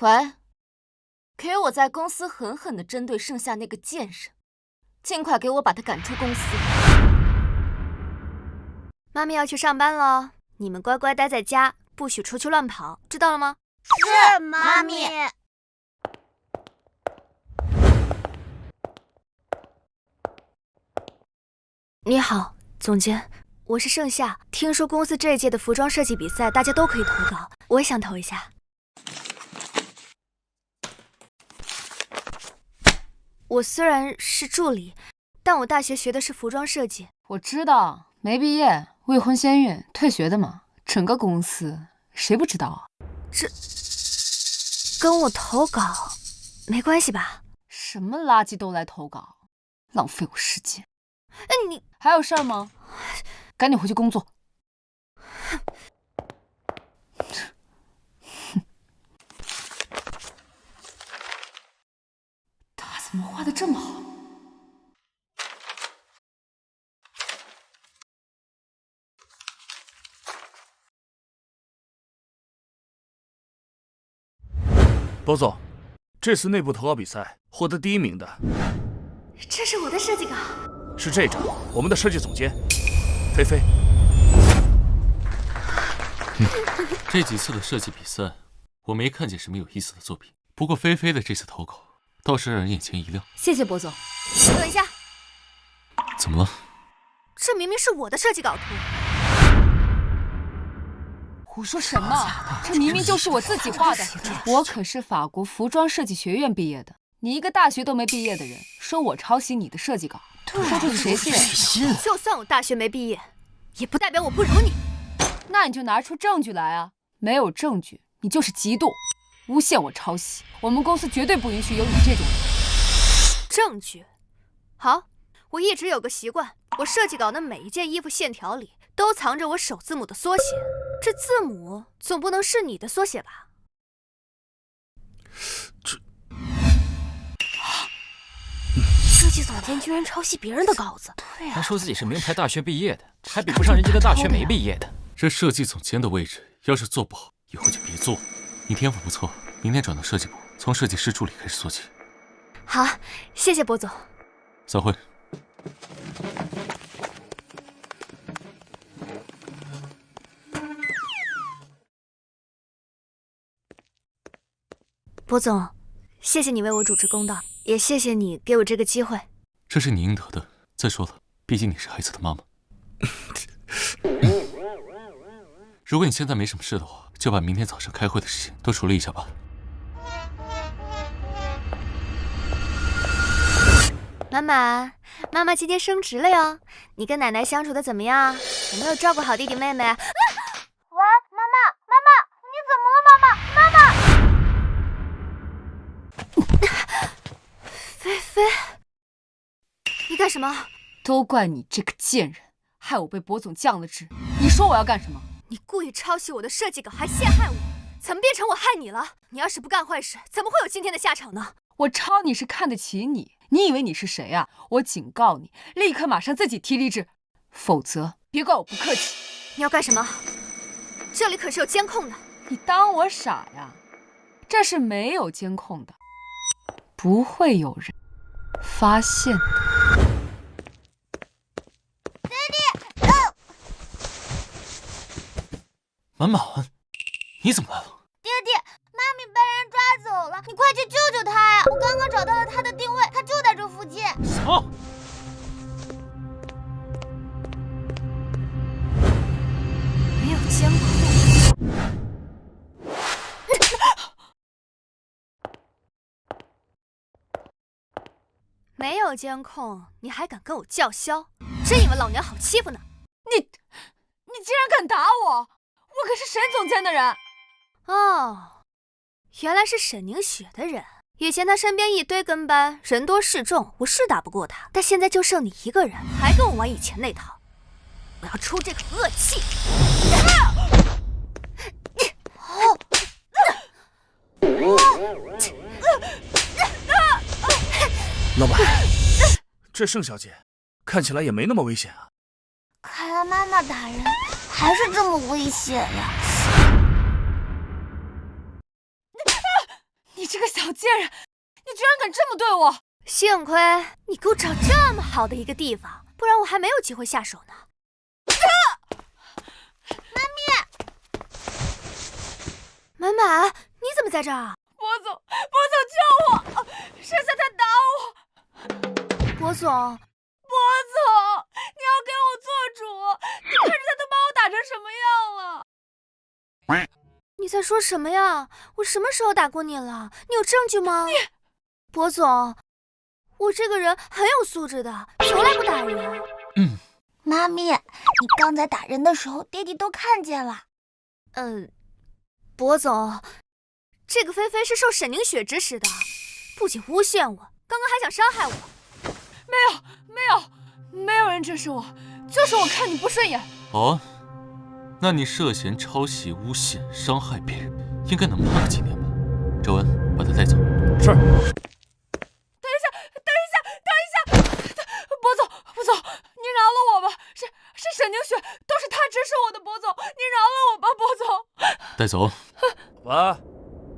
喂，给我在公司狠狠地针对剩下那个贱人，尽快给我把他赶出公司。妈咪要去上班了，你们乖乖待在家，不许出去乱跑，知道了吗？是，妈咪。你好，总监，我是盛夏。听说公司这一届的服装设计比赛，大家都可以投稿，我也想投一下。我虽然是助理，但我大学学的是服装设计。我知道，没毕业，未婚先孕，退学的嘛。整个公司谁不知道啊？这跟我投稿没关系吧？什么垃圾都来投稿，浪费我时间。你还有事儿吗？赶紧回去工作。他怎么画的这么好？博总，这次内部投稿比赛获得第1名的，这是我的设计稿。是这张，我们的设计总监菲菲。这几次的设计比赛，我没看见什么有意思的作品。不过菲菲的这次投稿倒是让人眼前一亮。谢谢博总。等一下，怎么了？这明明是我的设计稿图。胡说什么？这明明就是我自己画的。我可是法国服装设计学院毕业的，你一个大学都没毕业的人，说我抄袭你的设计稿，说出去谁信？就算我大学没毕业，也不代表我不如你。那你就拿出证据来啊！没有证据，你就是嫉妒，诬陷我抄袭。我们公司绝对不允许有你这种人。证据？好，我一直有个习惯，我设计稿的每一件衣服线条里都藏着我首字母的缩写。这字母总不能是你的缩写吧？设计总监居然抄袭别人的稿子，对啊，还说自己是名牌大学毕业的，还比不上人家的大学没毕业的。这设计总监的位置，要是做不好，以后就别做了。你天赋不错，明天转到设计部，从设计师助理开始做起。好，谢谢博总。散会。博总，谢谢你为我主持公道，也谢谢你给我这个机会。这是你应得的。再说了，毕竟你是孩子的妈妈。如果你现在没什么事的话，就把明天早上开会的事情都处理一下吧。满满，妈妈今天升职了哟，你跟奶奶相处的怎么样？有没有照顾好弟弟妹妹？喂，妈妈，妈妈，你怎么了？妈妈，妈妈！菲菲，你干什么？都怪你这个贱人，害我被博总降了职。你说我要干什么？你故意抄袭我的设计稿，还陷害我，怎么变成我害你了？你要是不干坏事，怎么会有今天的下场呢？我抄你是看得起你，你以为你是谁啊？我警告你，立刻马上自己提离职，否则别怪我不客气。你要干什么？这里可是有监控的。你当我傻呀？这是没有监控的，不会有人发现的。爹地，满满，你怎么来了？爹地，妈咪被人抓走了，你快去救救她呀！我刚刚找到了她的定位，她就在这附近。什么？没有监控。没有监控，你还敢跟我叫嚣？真以为老娘好欺负呢？你竟然敢打我！我可是沈总监的人。哦，原来是沈凝雪的人。以前他身边一堆跟班，人多势众，我是打不过他。但现在就剩你一个人，还跟我玩以前那套。我要出这口恶气！老板，这盛小姐看起来也没那么危险啊。看来妈妈打人还是这么危险呀！你这个小贱人，你居然敢这么对我！幸亏你给我找这么好的一个地方，不然我还没有机会下手呢。妈咪，满满，你怎么在这儿？博总救我！剩下他打我！博总，博总，你要给我做主！你看着他都把我打成什么样了！你在说什么呀？我什么时候打过你了？你有证据吗？博总，我这个人很有素质的，从来不打人。妈咪，你刚才打人的时候，爹地都看见了。博总，这个菲菲是受沈凝雪指使的，不仅诬陷我，刚刚还想伤害我。没有人指使我，就是我看你不顺眼。哦，那你涉嫌抄袭、诬陷、伤害别人，应该能判个几年吧？周恩，把他带走。是。等一下，博总，您饶了我吧！是沈凝雪，都是她指使我的，博总，您饶了我吧，博总。带走。喂，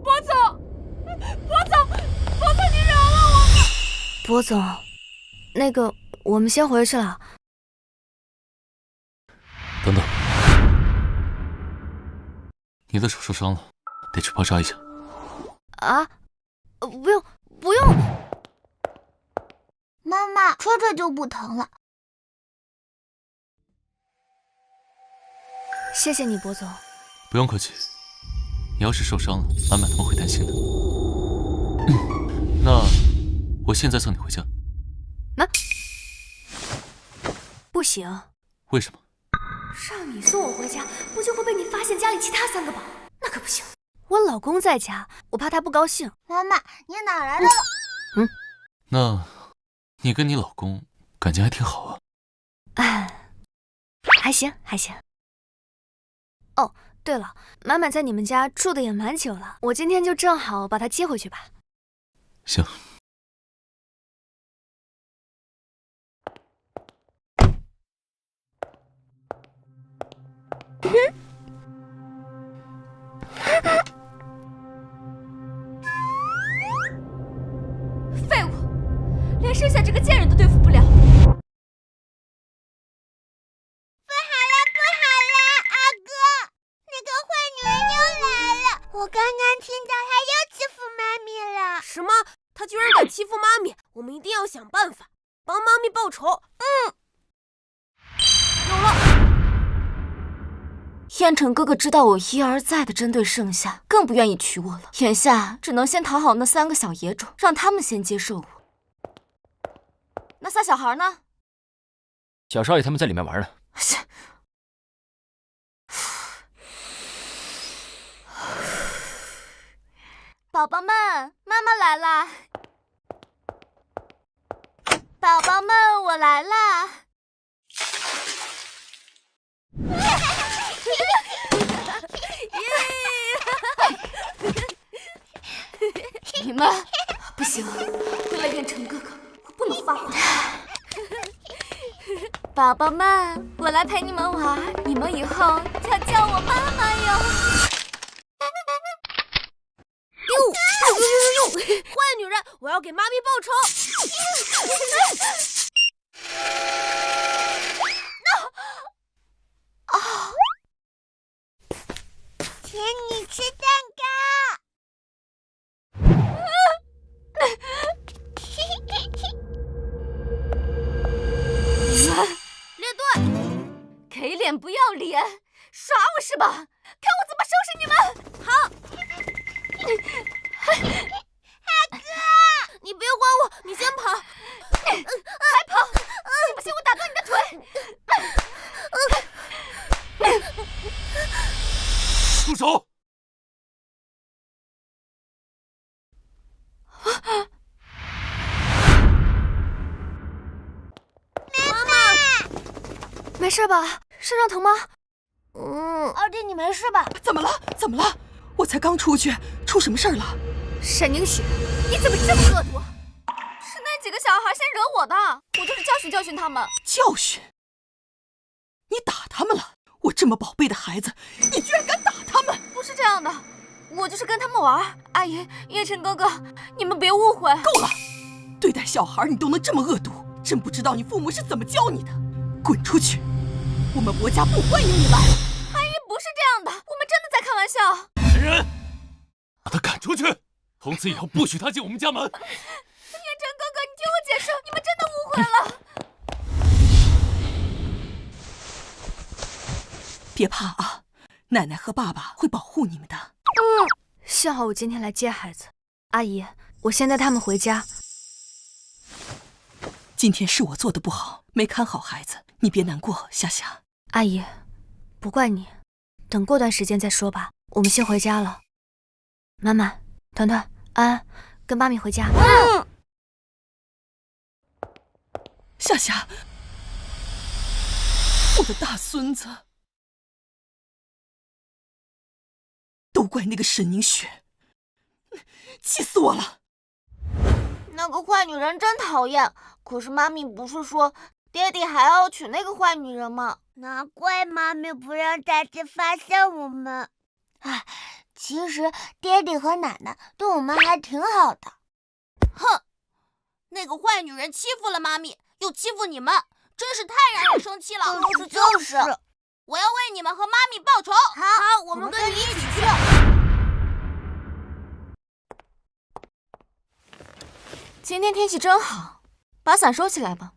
博总，您饶了我吧！博总，那个，我们先回去了。等等，你的手受伤了，得去包扎一下。啊？不用。妈妈，吹吹就不疼了。谢谢你，博总。不用客气，你要是受伤了，满满他们会担心的。那我现在送你回家。不行。为什么？让你送我回家，不就会被你发现家里其他3个宝？那可不行。我老公在家，我怕他不高兴。妈妈，你哪来的？那你跟你老公感情还挺好啊。还行。哦，对了，满满在你们家住的也蛮久了，我今天就正好把她接回去吧。行。废物，连剩下这个贱人都对付不了。不好了，阿哥，那个坏女人又来了！我刚刚听到她又欺负妈咪了。什么？她居然敢欺负妈咪！我们一定要想办法帮妈咪报仇。有了！燕城哥哥知道我一而再的针对盛夏，更不愿意娶我了。眼下只能先讨好那3个小野种，让他们先接受我。那仨小孩呢？小少爷他们在里面玩呢。宝宝们，妈妈来啦！宝宝们，我来啦！你们不行，为了燕城哥哥，我不能发火。宝宝们，我来陪你们玩，你们以后要叫我妈妈哟。坏女人，我要给妈咪报仇！请你吃蛋糕。列队，给脸不要脸，耍我是吧？看我怎么收拾你们！好。阿哥，你别管我，你先跑。还跑！你不信我打断你的腿！住手！妈妈，没事吧？身上疼吗？二弟，你没事吧？怎么了？怎么了？我才刚出去，出什么事儿了？沈凝雪，你怎么这么恶毒？是那几个小孩先惹我的，我就是教训教训他们。教训？你打他们了？我这么宝贝的孩子，你居然敢打他们？不是这样的，我就是跟他们玩。阿姨，叶晨哥哥，你们别误会。够了！对待小孩你都能这么恶毒，真不知道你父母是怎么教你的。滚出去！我们伯家不欢迎你来。阿姨不是这样的，我们真的在开玩笑。来人，把他赶出去！从此以后不许他进我们家门。叶晨哥哥，你听我解释，你们真的误会了。别怕啊，奶奶和爸爸会保护你们的。幸好我今天来接孩子。阿姨，我先带他们回家。今天是我做的不好，没看好孩子，你别难过，夏夏。阿姨，不怪你，等过段时间再说吧。我们先回家了。满满、团团、安安，跟妈咪回家。夏夏，我的大孙子，都怪那个沈凝雪，气死我了！那个坏女人真讨厌。可是妈咪不是说爹地还要娶那个坏女人吗？难怪妈咪不让大家发现我们。哎，其实爹地和奶奶对我们还挺好的。哼，那个坏女人欺负了妈咪，又欺负你们，真是太让人生气了。就是，我要为你们和妈咪报仇。好，我们跟你一起去。今天天气真好，把伞收起来吧。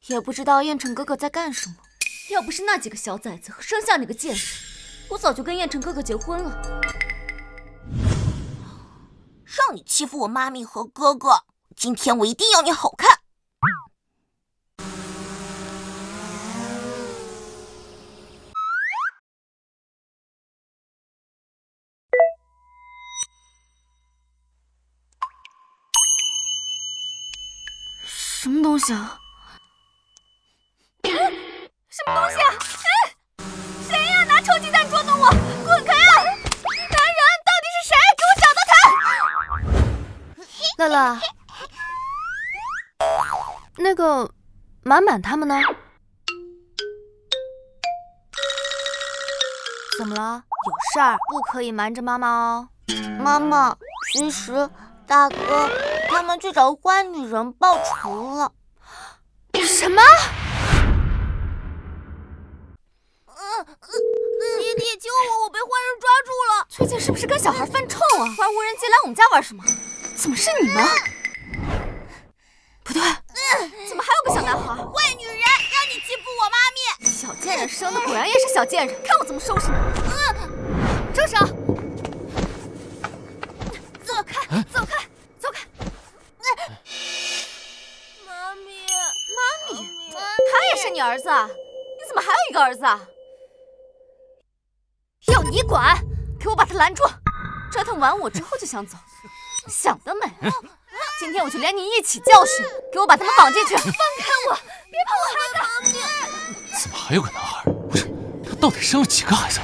也不知道燕城哥哥在干什么。要不是那几个小崽子和生下那个贱人，我早就跟燕城哥哥结婚了。让你欺负我妈咪和哥哥，今天我一定要你好看。什么东西啊？什么东西啊？哎，谁呀？拿臭鸡蛋捉弄我！滚开啊！男人，到底是谁？给我找到他！乐乐，那个满满他们呢？怎么了？有事儿不可以瞒着妈妈哦。妈妈，其实大哥他们去找坏女人报仇了。什么？爹爹救我！我被坏人抓住了！最近是不是跟小孩犯冲啊？玩无人机来我们家玩什么？怎么是你们？不对，怎么还有个小男孩？坏女人，让你欺负那人生的果然也是小贱人，看我怎么收拾你！住手！走开，走开，走开！妈咪，他也是你儿子啊？你怎么还有一个儿子啊？要你管！给我把他拦住！折腾完我之后就想走，想得美！今天我就连你一起教训，给我把他们绑进去！放开我！别碰我孩子！怎么还有个男孩？不是，他到底生了几个孩子？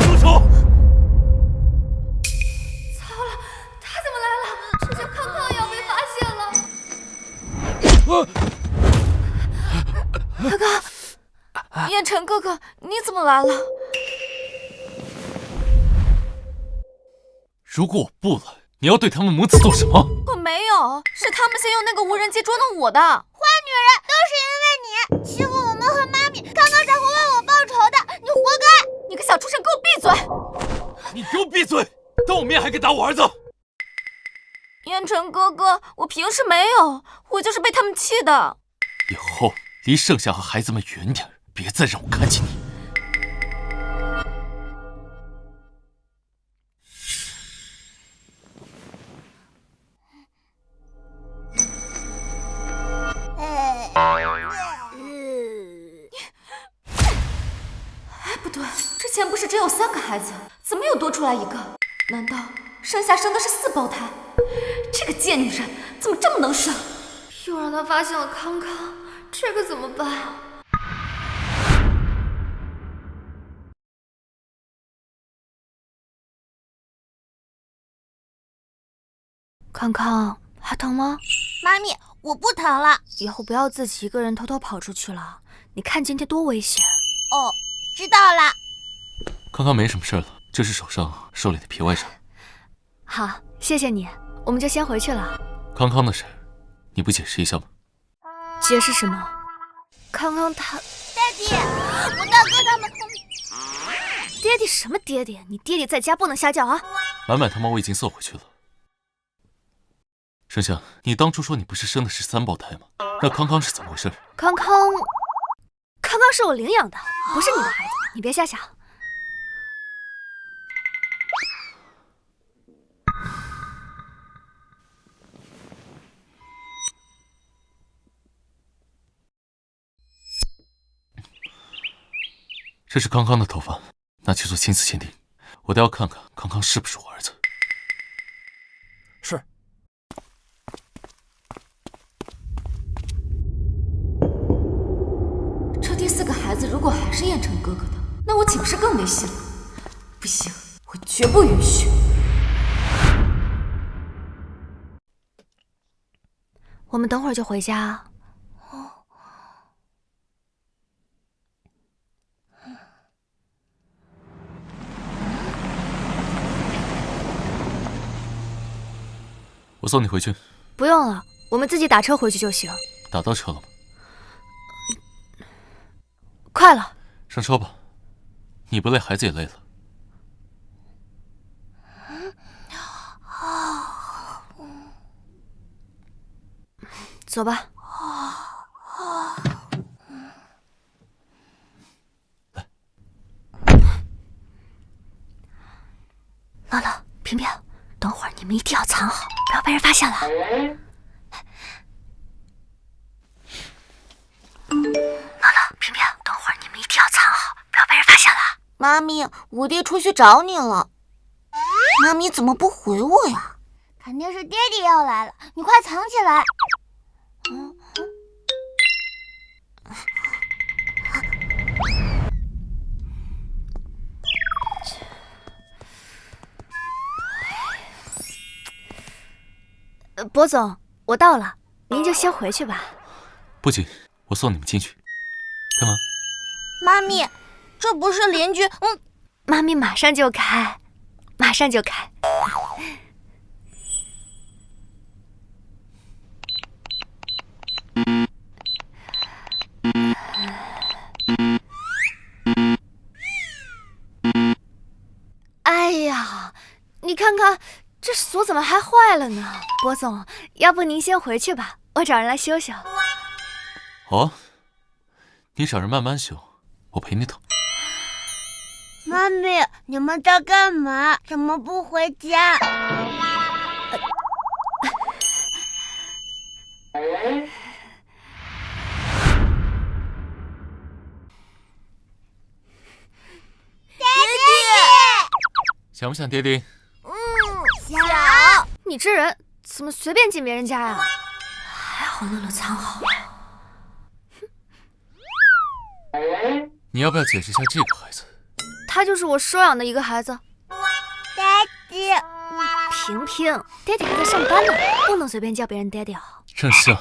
住手！他怎么来了？这下康康也要被发现了。哥哥，燕晨哥哥，你怎么来了？如果我不来，你要对他们母子做什么？我没有，是他们先用那个无人机捉弄我的。坏女人，都是因为你欺负我们和妈咪，刚刚才会为我报仇的，你活该！你个小畜生，给我闭嘴！你给我闭嘴！当我面还敢打我儿子？燕晨哥哥，我平时没有，我就是被他们气的。以后离盛夏和孩子们远点，别再让我看见你。哎，不对，之前不是只有3个孩子，怎么又多出来一个？难道盛夏生的是4胞胎？这个贱女人怎么这么能生？又让他发现了康康，这可怎么办？康康还疼吗？妈咪，我不疼了。以后不要自己一个人偷偷跑出去了，你看今天多危险。哦，知道了。康康没什么事了，这是手上受了点皮外伤。好，谢谢你，我们就先回去了。康康的事，你不解释一下吗？解释什么？康康他……爹地，我大哥他们……爹地什么爹地？你爹地在家不能瞎叫啊！满满他妈我已经送回去了。盛夏，你当初说你不是生的是3胞胎吗？那康康是怎么回事？康康是我领养的，不是你的孩子，你别瞎想。这是康康的头发，拿去做亲子鉴定，我倒要看看康康是不是我儿子。是。这第4个孩子如果还是燕晨哥哥的，那我岂不是更没戏了？不行，我绝不允许。我们等会儿就回家。我送你回去。不用了，我们自己打车回去就行。打到车了吗？快了。上车吧，你不累，孩子也累了。走吧。来，乐乐、平平，等会儿你们一定要藏好，不要被人发现了。乐乐、平平，等会儿你们一定要藏好，不要被人发现了。妈咪，我爹出去找你了。妈咪怎么不回我呀？肯定是爹爹要来了，你快藏起来。博总，我到了，您就先回去吧。不急，我送你们进去。干嘛？妈咪，这不是邻居……妈咪马上就开，马上就开。这锁怎么还坏了呢？博总，要不您先回去吧，我找人来修修。好啊，你找人慢慢修，我陪你等。妈咪，你们在干嘛？怎么不回家？想不想爹爹？想。你这人怎么随便进别人家呀？还好乐乐藏好了。你要不要解释一下这个孩子？他就是我收养的一个孩子。爹地，萍萍，爹爹还在上班呢，不能随便叫别人爹爹啊。郑相，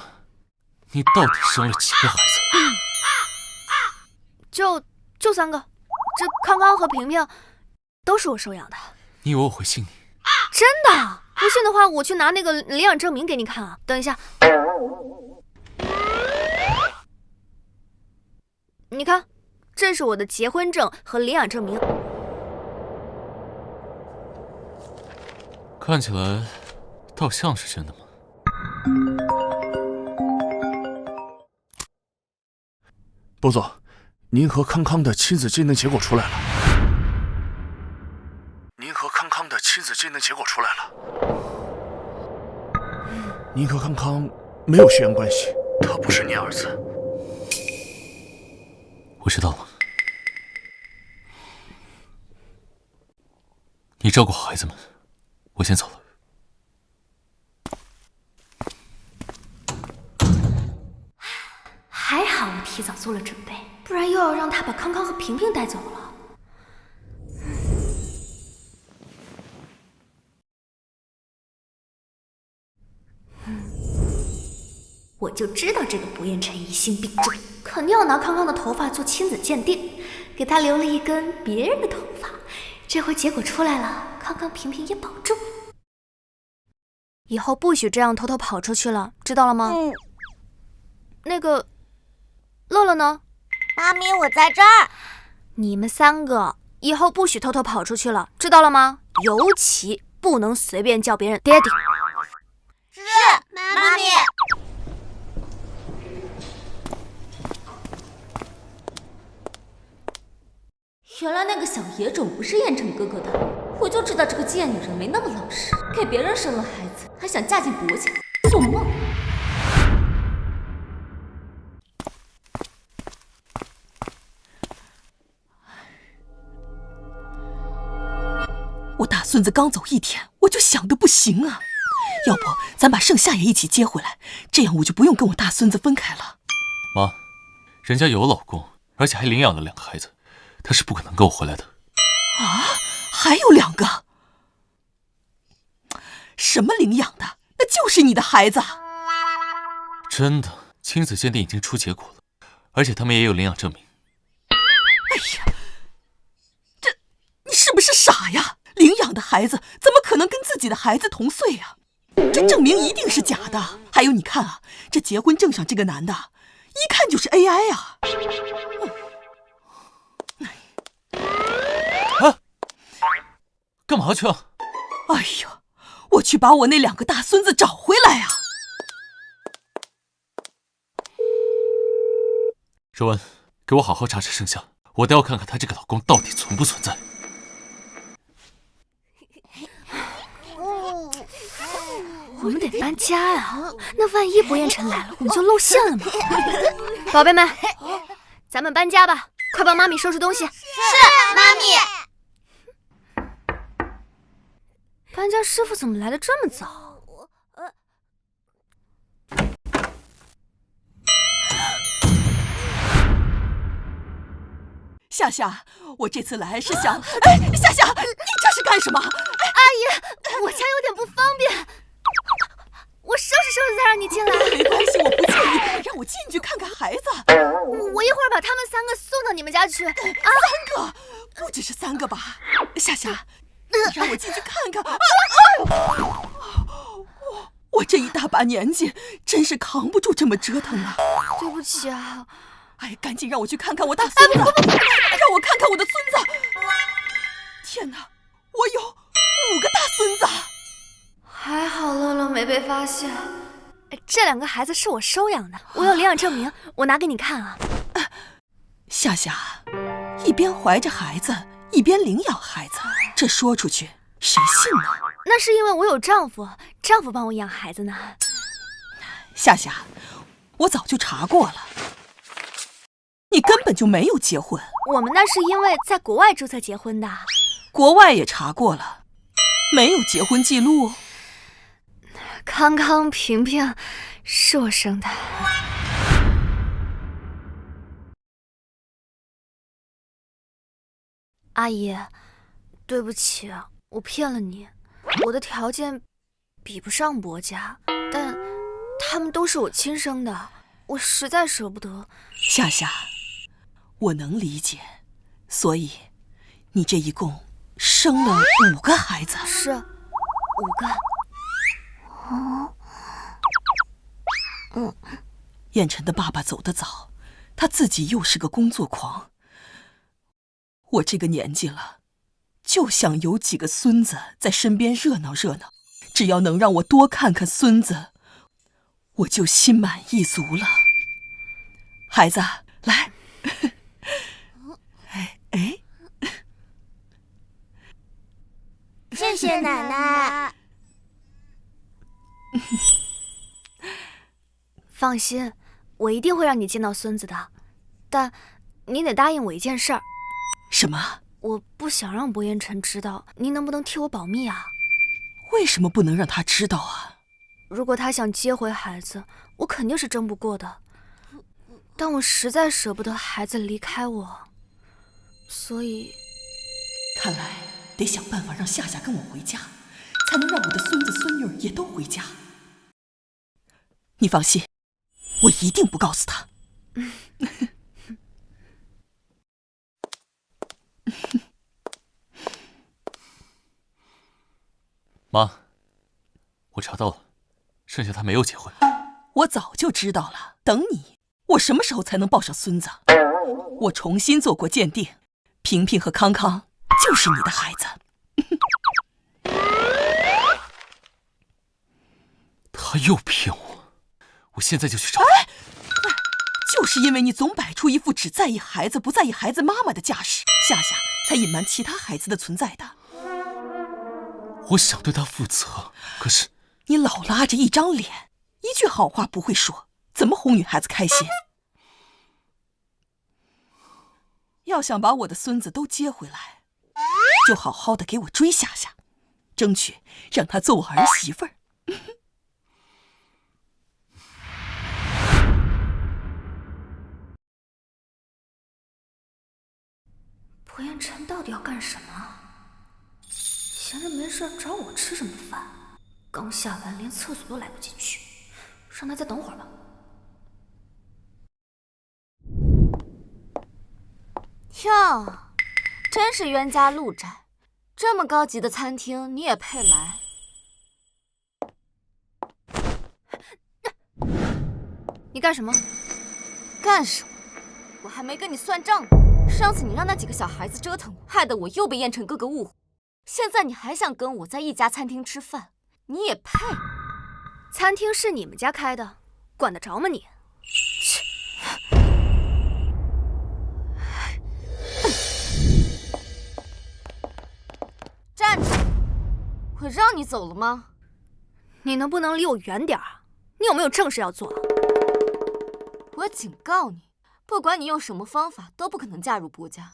你到底生了几个孩子？就3个，这康康和萍萍都是我收养的。你以为我会信你？真的？不信的话，我去拿那个领养证明给你看啊。等一下，你看，这是我的结婚证和领养证明。看起来倒像是真的吗？博总，您和康康的亲子鉴定结果出来了。您和康康的亲子鉴定结果出来了。您和康康没有血缘关系，他不是您儿子。我知道了。你照顾好孩子们，我先走了。还好我提早做了准备，不然又要让他把康康和萍萍带走了。我就知道这个不厌臣疑心病重，肯定要拿康康的头发做亲子鉴定，给他留了一根别人的头发。这回结果出来了，康康萍萍也保住。以后不许这样偷偷跑出去了，知道了吗？那个，乐乐呢？妈咪，我在这儿。你们3个以后不许偷偷跑出去了，知道了吗？尤其不能随便叫别人爹爹。是，妈咪。原来那个小野种不是燕城哥哥的，我就知道这个贱女人没那么老实，给别人生了孩子还想嫁进薄家，做梦！我大孙子刚走1天，我就想得不行啊！要不咱把盛夏也一起接回来，这样我就不用跟我大孙子分开了。妈，人家有老公，而且还领养了2个孩子。他是不可能跟我回来的。啊，还有2个？什么领养的？那就是你的孩子。真的，亲子鉴定已经出结果了，而且他们也有领养证明。哎呀，你是不是傻呀？领养的孩子怎么可能跟自己的孩子同岁呀？这证明一定是假的。还有你看啊，这结婚证上这个男的，一看就是 AI 啊。干嘛去啊？哎呀，我去把我那2个大孙子找回来啊！若文，给我好好查查盛夏，我倒要看看她这个老公到底存不存在。我们得搬家呀，那万一不厌臣来了，我们就露馅了嘛。宝贝们，咱们搬家吧，快帮妈咪收拾东西。是，妈咪。搬家师傅怎么来的这么早？夏夏，我这次来是想……哎，夏夏，你这是干什么？阿姨，我家有点不方便，我收拾收拾再让你进来。没关系，我不介意，让我进去看看孩子。我一会儿把他们3个送到你们家去。啊，3个，不只是3个吧？夏夏。你让我进去看看。我这一大把年纪，真是扛不住这么折腾啊！对不起啊。哎，赶紧让我去看看我大孙子，让我看看我的孙子。天哪，我有5个大孙子！还好乐乐没被发现。这2个孩子是我收养的，我有领养证明，我拿给你看啊。夏夏，一边怀着孩子，一边领养孩子，这说出去谁信呢？那是因为我有丈夫，丈夫帮我养孩子呢。夏夏，我早就查过了，你根本就没有结婚。我们那是因为在国外注册结婚的。国外也查过了，没有结婚记录。康康、平平是我生的。阿姨，对不起，我骗了你。我的条件比不上薄家，但他们都是我亲生的，我实在舍不得。夏夏，我能理解，所以你这一共生了5个孩子。是5个。燕晨的爸爸走得早，他自己又是个工作狂。我这个年纪了，就想有几个孙子在身边热闹热闹，只要能让我多看看孙子，我就心满意足了。孩子，来，谢谢奶奶。放心，我一定会让你见到孙子的，但你得答应我一件事儿。什么？我不想让薄烟尘知道，您能不能替我保密啊？为什么不能让他知道啊？如果他想接回孩子，我肯定是争不过的。但我实在舍不得孩子离开我，所以……看来得想办法让夏夏跟我回家，才能让我的孙子孙女也都回家。你放心，我一定不告诉他。妈，我查到了，剩下他没有结婚。我早就知道了，等你，我什么时候才能抱上孙子？我重新做过鉴定，平平和康康就是你的孩子。他又骗我，我现在就去找他。就是因为你总摆出一副只在意孩子不在意孩子妈妈的架势，夏夏才隐瞒其他孩子的存在的。我想对他负责，可是你老拉着一张脸，一句好话不会说，怎么哄女孩子开心？要想把我的孙子都接回来，就好好的给我追夏夏，争取让她做我儿媳妇儿。薄烟尘到底要干什么？闲着没事找我吃什么饭？刚下班连厕所都来不及去，让他再等会儿吧。哟，真是冤家路窄，这么高级的餐厅你也配来？你干什么？干什么？我还没跟你算账呢。上次你让那几个小孩子折腾我，害得我又被燕尘哥哥误会。现在你还想跟我在一家餐厅吃饭，你也配？餐厅是你们家开的，管得着吗你？站住！我让你走了吗？你能不能离我远点儿？你有没有正事要做？我警告你，不管你用什么方法，都不可能嫁入薄家。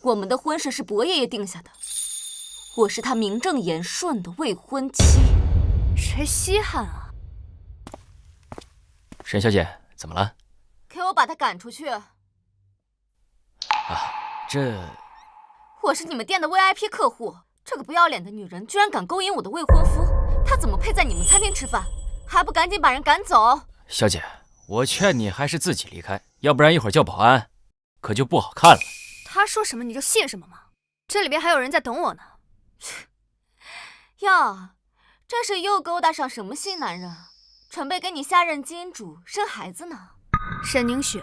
我们的婚事是薄爷爷定下的，我是他名正言顺的未婚妻。谁稀罕啊？沈小姐，怎么了？给我把他赶出去！这……我是你们店的 VIP 客户，这个不要脸的女人居然敢勾引我的未婚夫，她怎么配在你们餐厅吃饭？还不赶紧把人赶走！小姐，我劝你还是自己离开，要不然一会儿叫保安，可就不好看了。他说什么你就信什么吗？这里边还有人在等我呢。哟，这是又勾搭上什么新男人？准备给你下任金主生孩子呢？沈凝雪，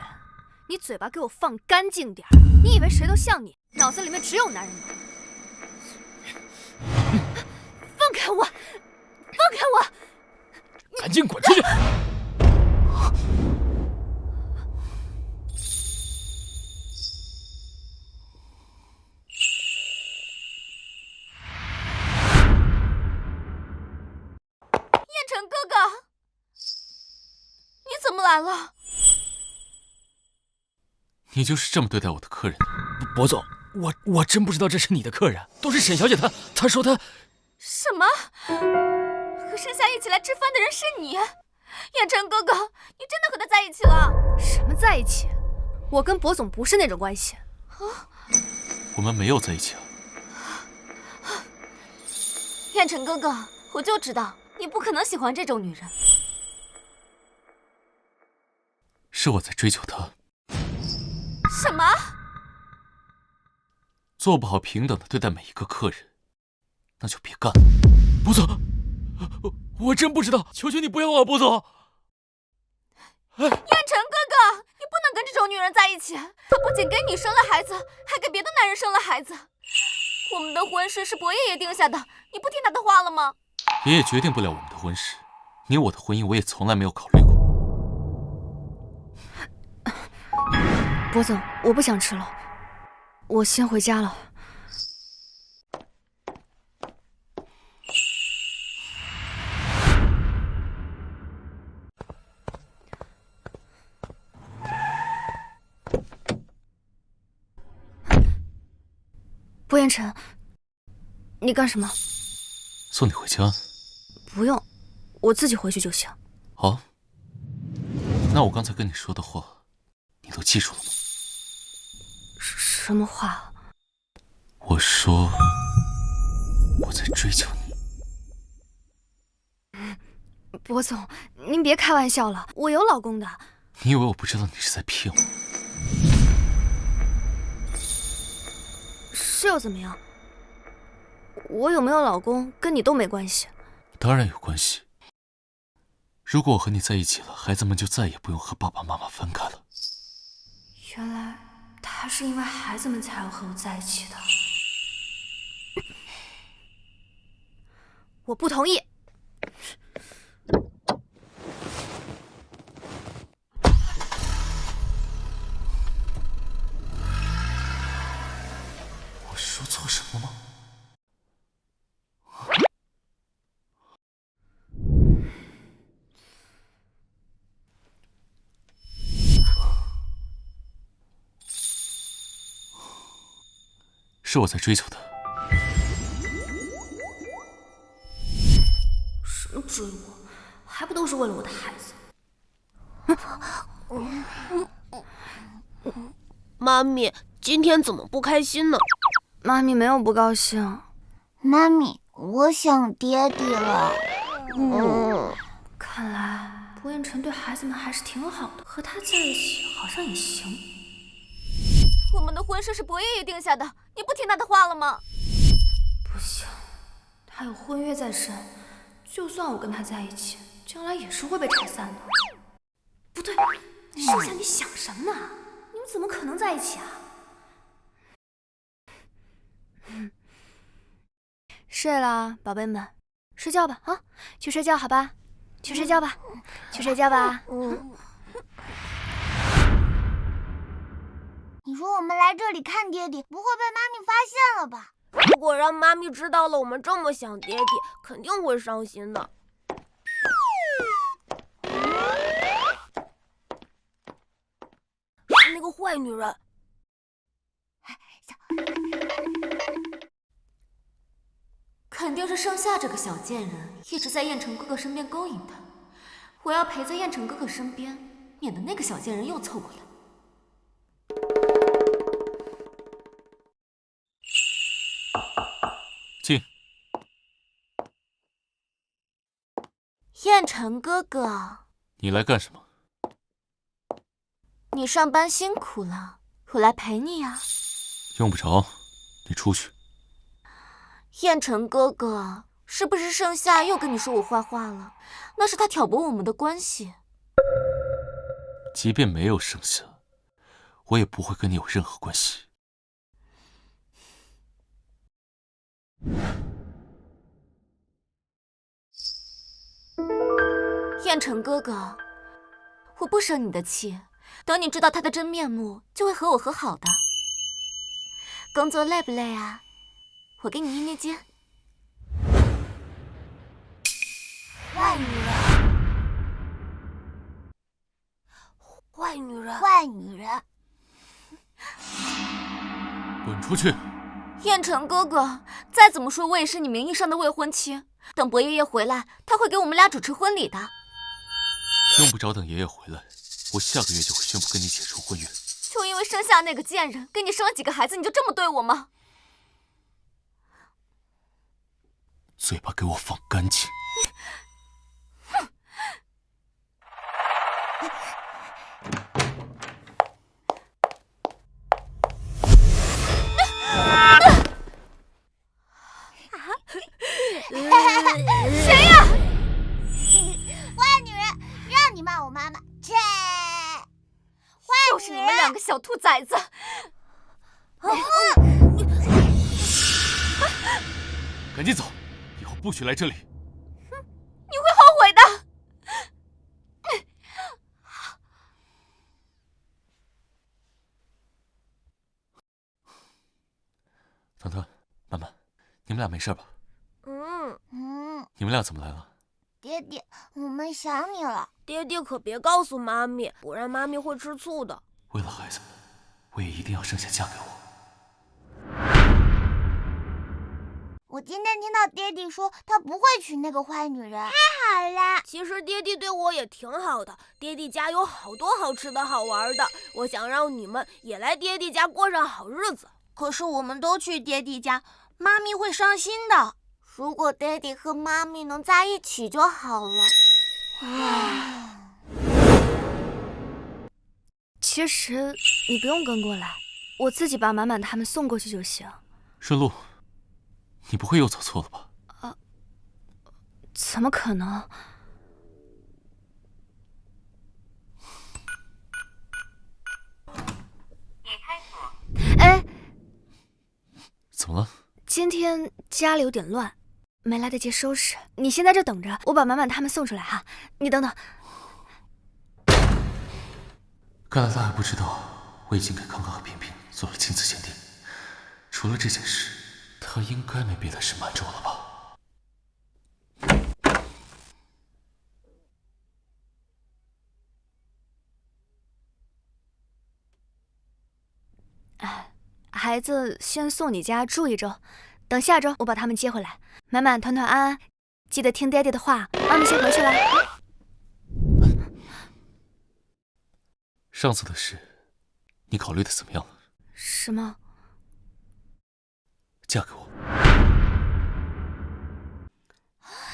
你嘴巴给我放干净点！你以为谁都像你，脑子里面只有男人吗？放开我！放开我！赶紧滚出去！燕城哥哥，你怎么来了？你就是这么对待我的客人的？博总，我真不知道这是你的客人，都是沈小姐她说她……什么？和盛夏一起来吃饭的人是你？燕城哥哥，你真的和他在一起了？什么在一起？我跟博总不是那种关系。我们没有在一起啊。燕城哥哥，我就知道你不可能喜欢这种女人。是我在追求她。什么？做不好平等的对待每一个客人，那就别干。博总，我真不知道，求求你不要啊，博总！燕城哥哥，你不能跟这种女人在一起。她不仅给你生了孩子，还给别的男人生了孩子。我们的婚事是伯爷爷定下的，你不听他的话了吗？爷爷决定不了我们的婚事，你我的婚姻我也从来没有考虑过。博总，我不想吃了，我先回家了。博彦辰，你干什么？送你回家。不用，我自己回去就行。好，那我刚才跟你说的话，你都记住了吗？什么话？我说我在追求你。博总，您别开玩笑了，我有老公的。你以为我不知道你是在骗我？是又怎么样？我有没有老公跟你都没关系。当然有关系。如果我和你在一起了，孩子们就再也不用和爸爸妈妈分开了。原来他是因为孩子们才要和我在一起的。我不同意。我说错什么吗？是我在追求他。什么追我？还不都是为了我的孩子？妈咪，今天怎么不开心呢？妈咪没有不高兴。妈咪，我想爹爹了。看来博彦辰对孩子们还是挺好的，和他在一起好像也行。我们的婚事是伯爷爷定下的，你不听他的话了吗？不行，他有婚约在身，就算我跟他在一起，将来也是会被拆散的。不对，盛夏，你想什么呢？你们怎么可能在一起啊？睡啦，宝贝们，睡觉吧啊，去睡觉好吧，去睡觉吧，去睡觉吧。你说我们来这里看爹爹，不会被妈咪发现了吧？如果让妈咪知道了我们这么想爹爹，肯定会伤心的。是那个坏女人。肯定是盛夏这个小贱人一直在燕城哥哥身边勾引他，我要陪在燕城哥哥身边，免得那个小贱人又凑过来。进。燕城哥哥，你来干什么？你上班辛苦了，我来陪你呀。用不着，你出去。燕城哥哥，是不是盛夏又跟你说我坏话了？那是他挑拨我们的关系。即便没有盛夏，我也不会跟你有任何关系。燕城哥哥，我不生你的气，等你知道他的真面目，就会和我和好的。工作累不累啊？我给你捏捏肩。坏女人，坏女人，坏女人！滚出去！燕城哥哥，再怎么说我也是你名义上的未婚妻。等伯爷爷回来，他会给我们俩主持婚礼的。用不着等爷爷回来，我下个月就会宣布跟你解除婚约。就因为生下那个贱人，给你生了几个孩子，你就这么对我吗？嘴巴给我放干净！谁呀？坏女人，让你骂我妈妈，切！就是你们两个小兔崽子！赶紧走，以后不许来这里。你会后悔的。腾腾、曼曼，你们俩没事吧？你们俩怎么来了？爹爹，我们想你了。爹爹可别告诉妈咪，不然妈咪会吃醋的。为了孩子，我也一定要生下嫁给我。我今天听到爹地说他不会娶那个坏女人，太好了。其实爹地对我也挺好的，爹地家有好多好吃的好玩的，我想让你们也来爹地家过上好日子。可是我们都去爹地家，妈咪会伤心的。如果爹地和妈咪能在一起就好了。其实你不用跟过来，我自己把满满他们送过去就行。顺路，你不会又走错了吧？怎么可能？哎，怎么了？今天家里有点乱，没来得及收拾。你先在这等着，我把满满他们送出来哈。你等等。看来他还不知道，我已经给康康和平平做了亲子鉴定。除了这件事，他应该没别的事瞒着我了吧？孩子先送你家住一周，等下周我把他们接回来。满满、团团、安安，记得听爹爹的话。妈咪先回去了。上次的事，你考虑的怎么样了？什么？嫁给我。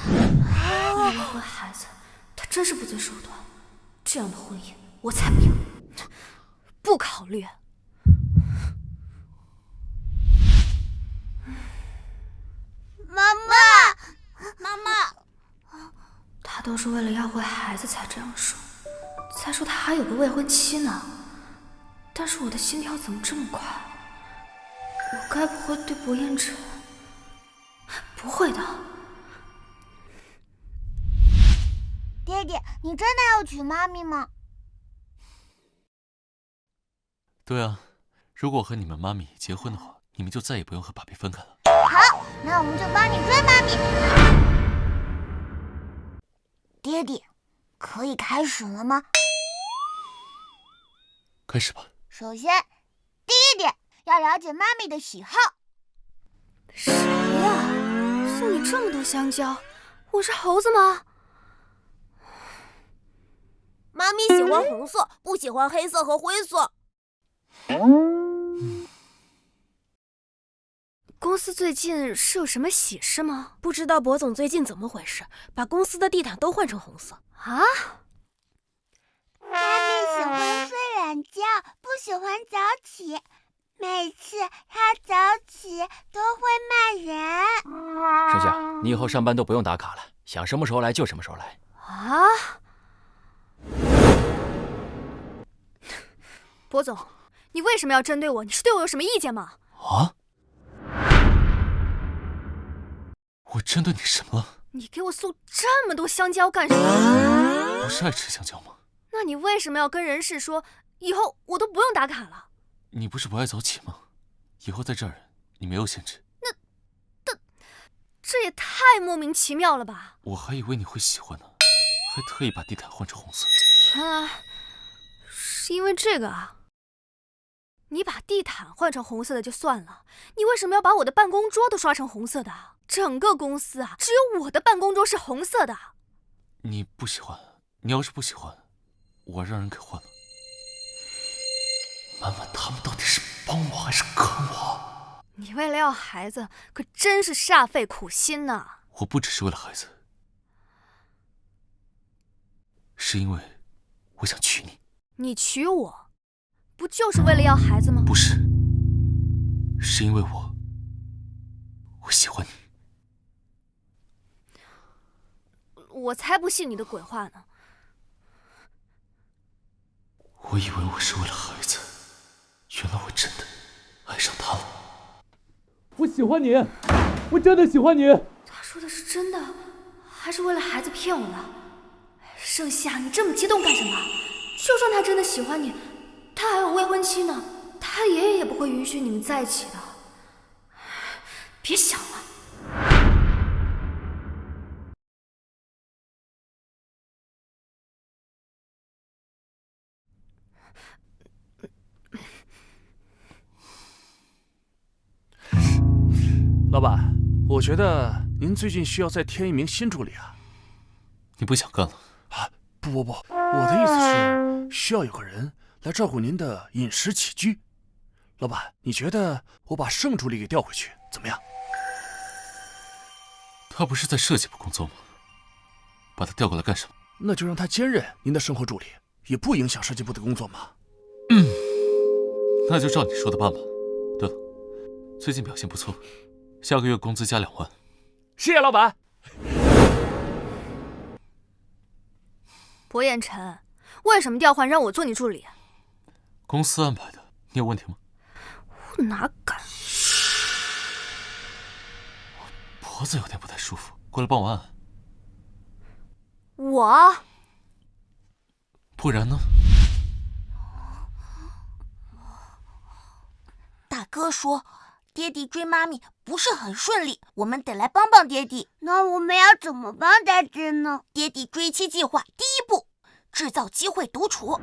为了坏孩子，他真是不择手段。这样的婚姻，我才不要。不考虑。妈妈，他都是为了要回孩子才这样说。再说他还有个未婚妻呢。但是我的心跳怎么这么快？我该不会对薄彦辰？不会的。爹爹，你真的要娶妈咪吗？对啊，如果我和你们妈咪结婚的话，你们就再也不用和爸比分开了。好，那我们就帮你追妈咪。爹爹，可以开始了吗？开始吧。首先，第一点要了解妈咪的喜好。谁呀？送你这么多香蕉，我是猴子吗？妈咪喜欢红色，不喜欢黑色和灰色。公司最近是有什么喜事吗？不知道博总最近怎么回事，把公司的地毯都换成红色啊！妈咪喜欢睡懒觉，不喜欢早起，每次她早起都会骂人。盛夏，你以后上班都不用打卡了，想什么时候来就什么时候来。啊！博总，你为什么要针对我？你是对我有什么意见吗？啊？我针对你什么了？你给我送这么多香蕉干什么？不是爱吃香蕉吗？那你为什么要跟人事说，以后我都不用打卡了？你不是不爱早起吗？以后在这儿你没有限制。这也太莫名其妙了吧！我还以为你会喜欢呢，还特意把地毯换成红色。原来是因为这个啊！你把地毯换成红色的就算了，你为什么要把我的办公桌都刷成红色的？整个公司啊，只有我的办公桌是红色的。你不喜欢？你要是不喜欢，我让人给换了。满满他们到底是帮我还是坑我？你为了要孩子，可真是煞费苦心呐！我不只是为了孩子，是因为我想娶你。你娶我，不就是为了要孩子吗？不是，是因为我喜欢你。我才不信你的鬼话呢！我以为我是为了孩子，原来我真的爱上他了。我喜欢你，我真的喜欢你。他说的是真的，还是为了孩子骗我的？盛夏，你这么激动干什么？就算他真的喜欢你，他还有未婚妻呢，他爷爷也不会允许你们在一起的。别想了。老板，我觉得您最近需要再添一名新助理啊。你不想干了？啊，不，我的意思是需要有个人来照顾您的饮食起居。老板，你觉得我把盛助理给调回去怎么样？他不是在设计部工作吗？把他调过来干什么？那就让他兼任您的生活助理，也不影响设计部的工作嘛。那就照你说的办吧。对了，最近表现不错，下个月工资加2万。谢谢老板。薄彦辰，为什么调换让我做你助理？公司安排的，你有问题吗？我哪敢！脖子有点不太舒服，过来帮我按按。我？不然呢？大哥说，爹地追妈咪不是很顺利，我们得来帮帮爹地。那我们要怎么帮爹地呢？爹地追妻计划第一步，制造机会独处。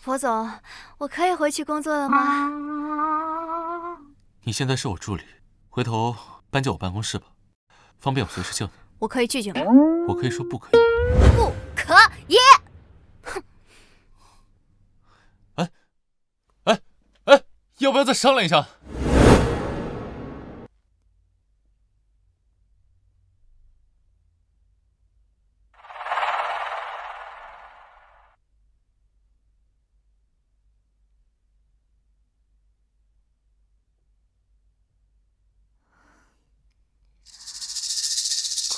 薄总，我可以回去工作了吗？你现在是我助理，回头搬进我办公室吧，方便我随时叫你。我可以拒绝吗？我可以说不可以。不可以！哎，要不要再商量一下？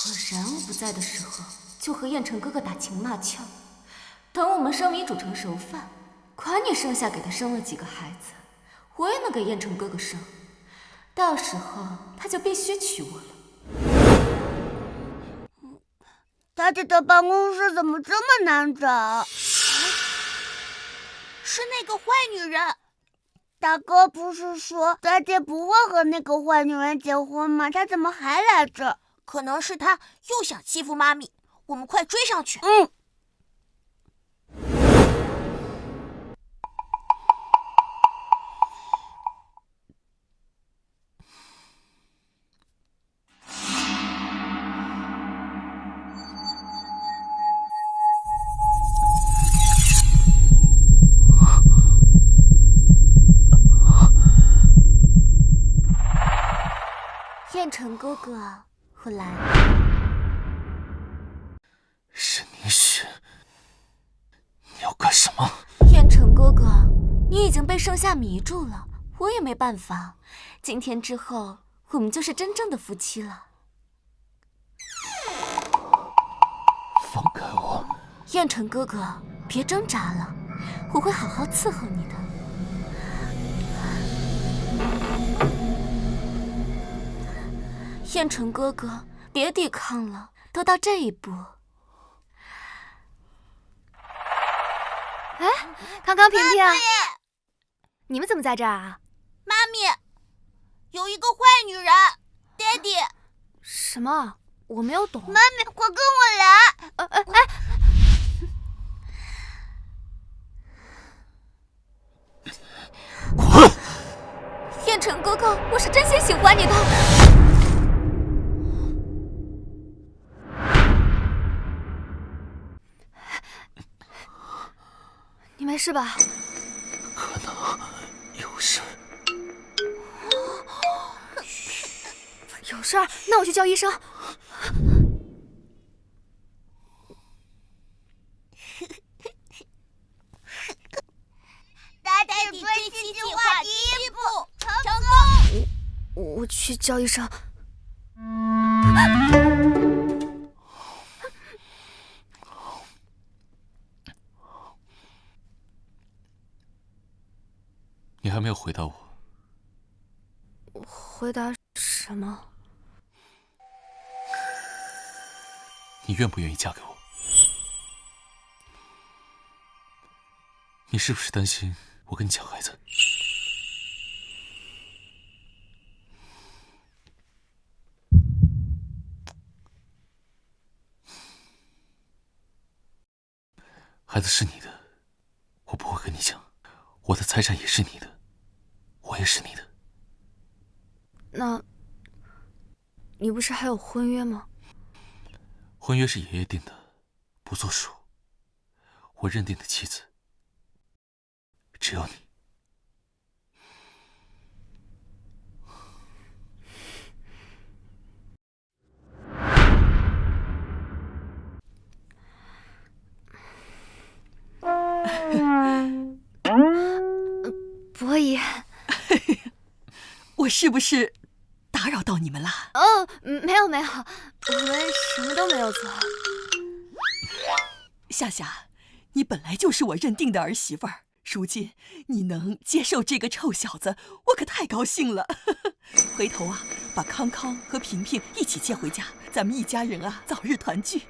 果然我不在的时候，就和燕城哥哥打情骂俏。等我们生米煮成熟饭，管你盛夏给他生了几个孩子，我也能给燕城哥哥生。到时候他就必须娶我了。大姐的办公室怎么这么难找？是那个坏女人。大哥不是说大姐不会和那个坏女人结婚吗？她怎么还来这？可能是他又想欺负妈咪，我们快追上去。燕城哥哥，我来了。沈凝雪，你要干什么？燕城哥哥，你已经被盛夏迷住了，我也没办法。今天之后，我们就是真正的夫妻了。燕城哥哥，别挣扎了，我会好好伺候你的。燕城哥哥，别抵抗了，都到这一步。哎，康康、平平，你们怎么在这儿啊？妈咪，有一个坏女人，爹地。什么？我没有懂。妈咪，快跟我来！滚！燕城哥哥，我是真心喜欢你的。你没事吧？可能有事。有事儿？那我去叫医生。达到追星计划第1步成功。我去叫医生。你还没有回答我。回答什么？你愿不愿意嫁给我？你是不是担心我跟你抢孩子？孩子是你的，我不会跟你抢。我的财产也是你的，我也是你的。那，你不是还有婚约吗？婚约是爷爷定的，不作数。我认定的妻子只有你。伯姨，我是不是打扰到你们啦？哦，没有，我们什么都没有做。夏夏，你本来就是我认定的儿媳妇儿，如今你能接受这个臭小子，我可太高兴了。回头啊，把康康和平平一起接回家，咱们一家人啊早日团聚。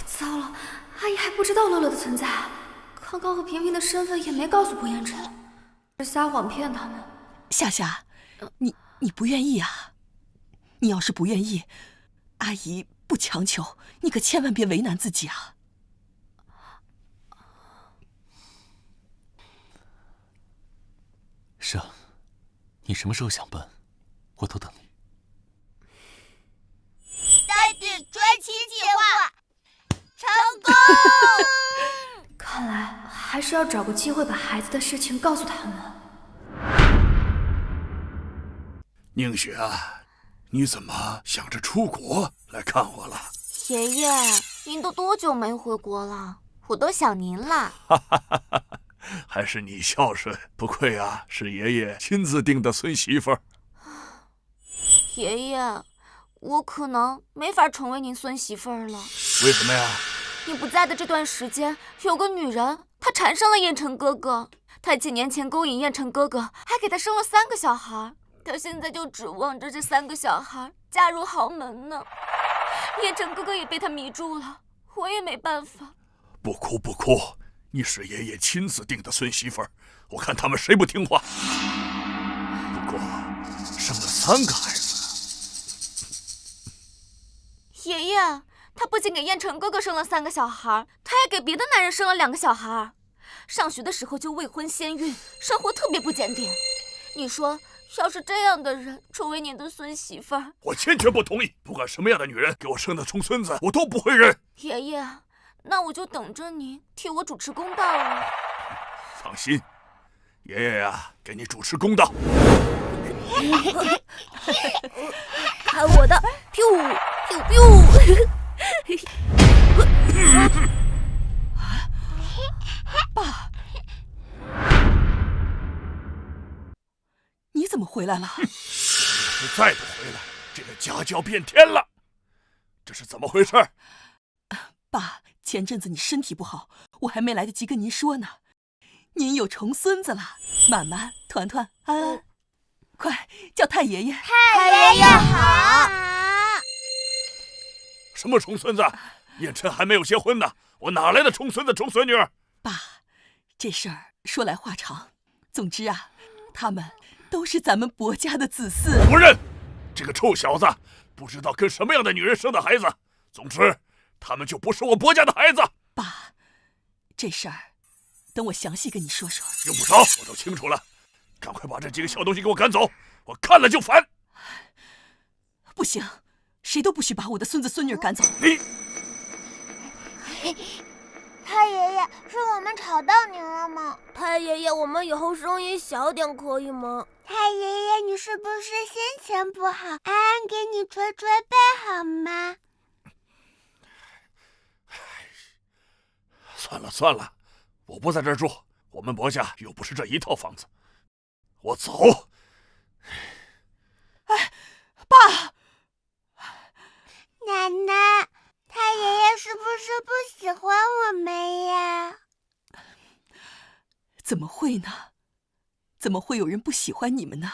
糟了，阿姨还不知道乐乐的存在，康康和平平的身份也没告诉郭彦辰，是撒谎骗他们。夏夏，你不愿意啊？你要是不愿意，阿姨不强求，你可千万别为难自己啊。是啊，你什么时候想办，我都等你。Daddy追妻计划成功！看来还是要找个机会把孩子的事情告诉他们。宁雪啊，你怎么想着出国来看我了？爷爷，您都多久没回国了？我都想您了。还是你孝顺，不愧啊，是爷爷亲自定的孙媳妇儿。爷爷，我可能没法成为您孙媳妇儿了。为什么呀？你不在的这段时间，有个女人，她缠上了燕城哥哥。她几年前勾引燕城哥哥，还给他生了3个小孩。她现在就指望着这3个小孩嫁入豪门呢。燕城哥哥也被她迷住了，我也没办法。不哭不哭，你是爷爷亲自定的孙媳妇儿，我看他们谁不听话。不过生了3个孩子。爷爷，他不仅给燕城哥哥生了3个小孩，他还给别的男人生了2个小孩。上学的时候就未婚先孕，生活特别不检点。你说，要是这样的人成为您的孙媳妇儿，我坚决不同意。不管什么样的女人给我生的重孙子，我都不会认。爷爷，那我就等着您替我主持公道了。放心，爷爷呀，给你主持公道。看我的，biu biu biu。爸，你怎么回来了？要是再不回来，这个家就要变天了。这是怎么回事？爸，前阵子你身体不好，我还没来得及跟您说呢。您有重孙子了，满满、团团、安安，快叫太爷爷！太爷爷好！什么重孙子？燕琛还没有结婚呢，我哪来的重孙子、重孙女？爸，这事儿说来话长。总之啊，他们都是咱们薄家的子嗣。不认！这个臭小子，不知道跟什么样的女人生的孩子。总之，他们就不是我薄家的孩子。爸，这事儿等我详细跟你说说。用不着，我都清楚了。赶快把这几个小东西给我赶走，我看了就烦。不行，谁都不许把我的孙子孙女赶走。你，太爷爷，是我们吵到您了吗？太爷爷，我们以后声音小点可以吗？太爷爷，你是不是心情不好？安安给你捶捶背好吗？算了，我不在这儿住，我们薄家又不是这一套房子，我走。哎，爸，奶奶，太爷爷是不是不喜欢我们呀？怎么会呢？怎么会有人不喜欢你们呢？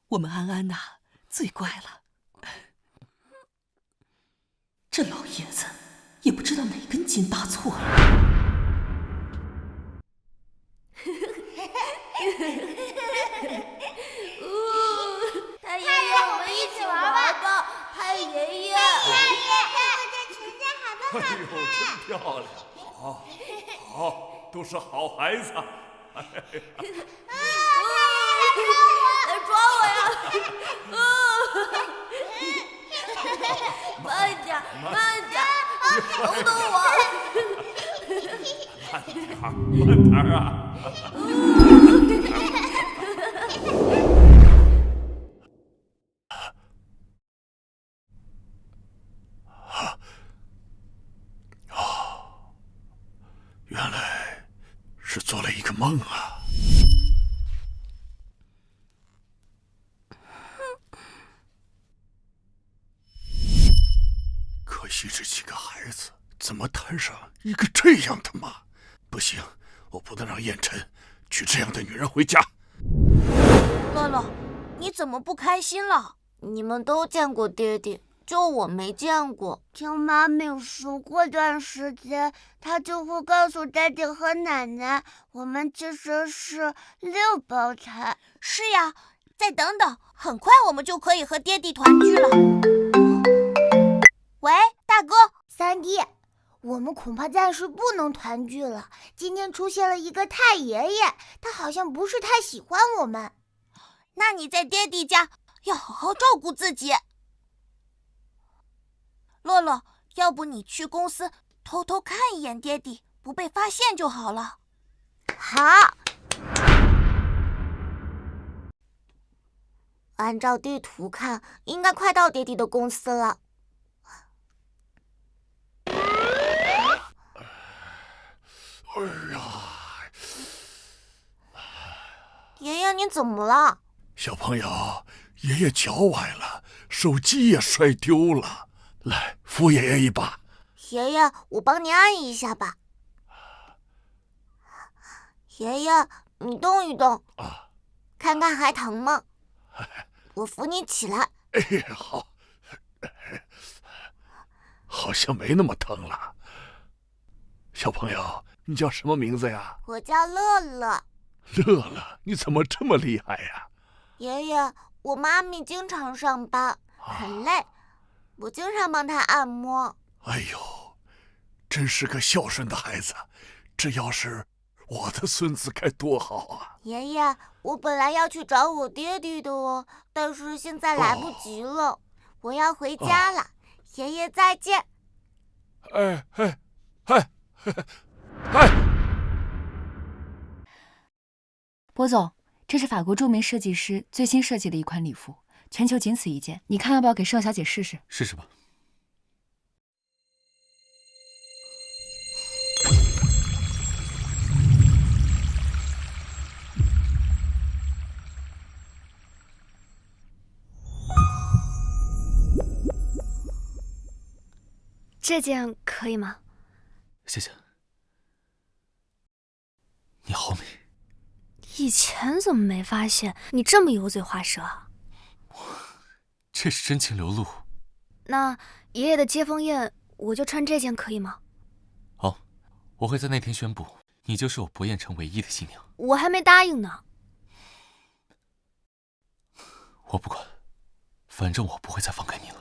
我们安安呐，最乖了。这老爷子也不知道哪根筋搭错了。太爷爷，我们一起玩吧！太爷爷，太爷爷，这裙子好不好看？哎呦，真漂亮！好，都是好孩子。来抓我呀！慢点，等等我！慢点啊！原来是做了一个梦啊！可惜这几个孩子怎么摊上一个这样的妈？不行，我不能让燕琛娶这样的女人回家。乐乐，你怎么不开心了？你们都见过爹爹，就我没见过。听妈咪说，过段时间她就会告诉爹爹和奶奶，我们其实是6胞胎。是呀，再等等，很快我们就可以和爹地团聚了。喂，大哥，三弟，我们恐怕暂时不能团聚了。今天出现了一个太爷爷，他好像不是太喜欢我们。那你在爹地家要好好照顾自己。乐乐，要不你去公司偷偷看一眼爹地，不被发现就好了。好。按照地图看，应该快到爹地的公司了。哎呀！爷爷，你怎么了？小朋友，爷爷脚崴了，手机也摔丢了，来扶爷爷一把。爷爷，我帮你按一下吧。爷爷，你动一动，看看还疼吗？我扶你起来。哎，好，好像没那么疼了。小朋友，你叫什么名字呀？我叫乐乐。乐乐，你怎么这么厉害呀？爷爷，我妈咪经常上班，很累，我经常帮她按摩。哎呦，真是个孝顺的孩子，这要是我的孙子该多好啊！爷爷，我本来要去找我爹地的哦，但是现在来不及了，我要回家了。爷爷再见。哎！博总，这是法国著名设计师最新设计的一款礼服，全球仅此一件，你看要不要给盛小姐试试？试试吧。这件可以吗？谢谢。你好美。以前怎么没发现你这么油嘴滑舌啊？这是真情流露。那爷爷的接风宴，我就穿这件可以吗？好，我会在那天宣布，你就是我博彦城唯一的新娘。我还没答应呢。我不管，反正我不会再放开你了。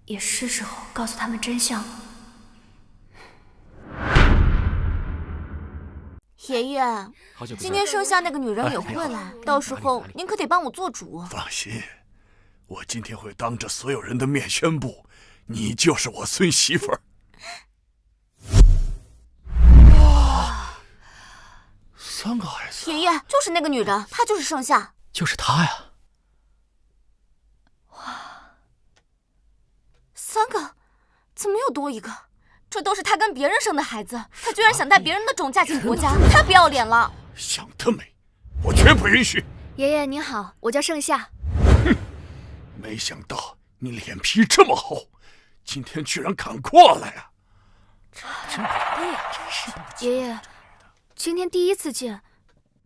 也是时候告诉他们真相了。爷爷，今天剩下那个女人也会来，到时候您可得帮我做主。放心，我今天会当着所有人的面宣布，你就是我孙媳妇儿。哇，3个孩子！爷爷，就是那个女人，她就是盛夏。就是她呀！ 3个，怎么又多一个？这都是他跟别人生的孩子，他居然想带别人的种嫁进国家，太不要脸了！想得美，我绝不允许！爷爷您好，我叫盛夏。哼，没想到你脸皮这么厚，今天居然敢过来啊！真是爷爷，今天第一次见，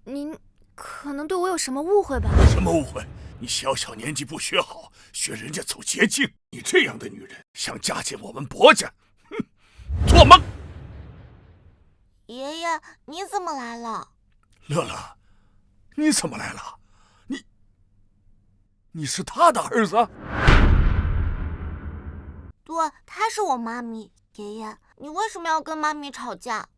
您可能对我有什么误会吧？什么误会？你小小年纪不学好，学人家走捷径，你这样的女人想嫁进我们薄家，哼，做梦！爷爷，你怎么来了？乐乐，你怎么来了？你是他的儿子？对，她是我妈咪。爷爷，你为什么要跟妈咪吵架？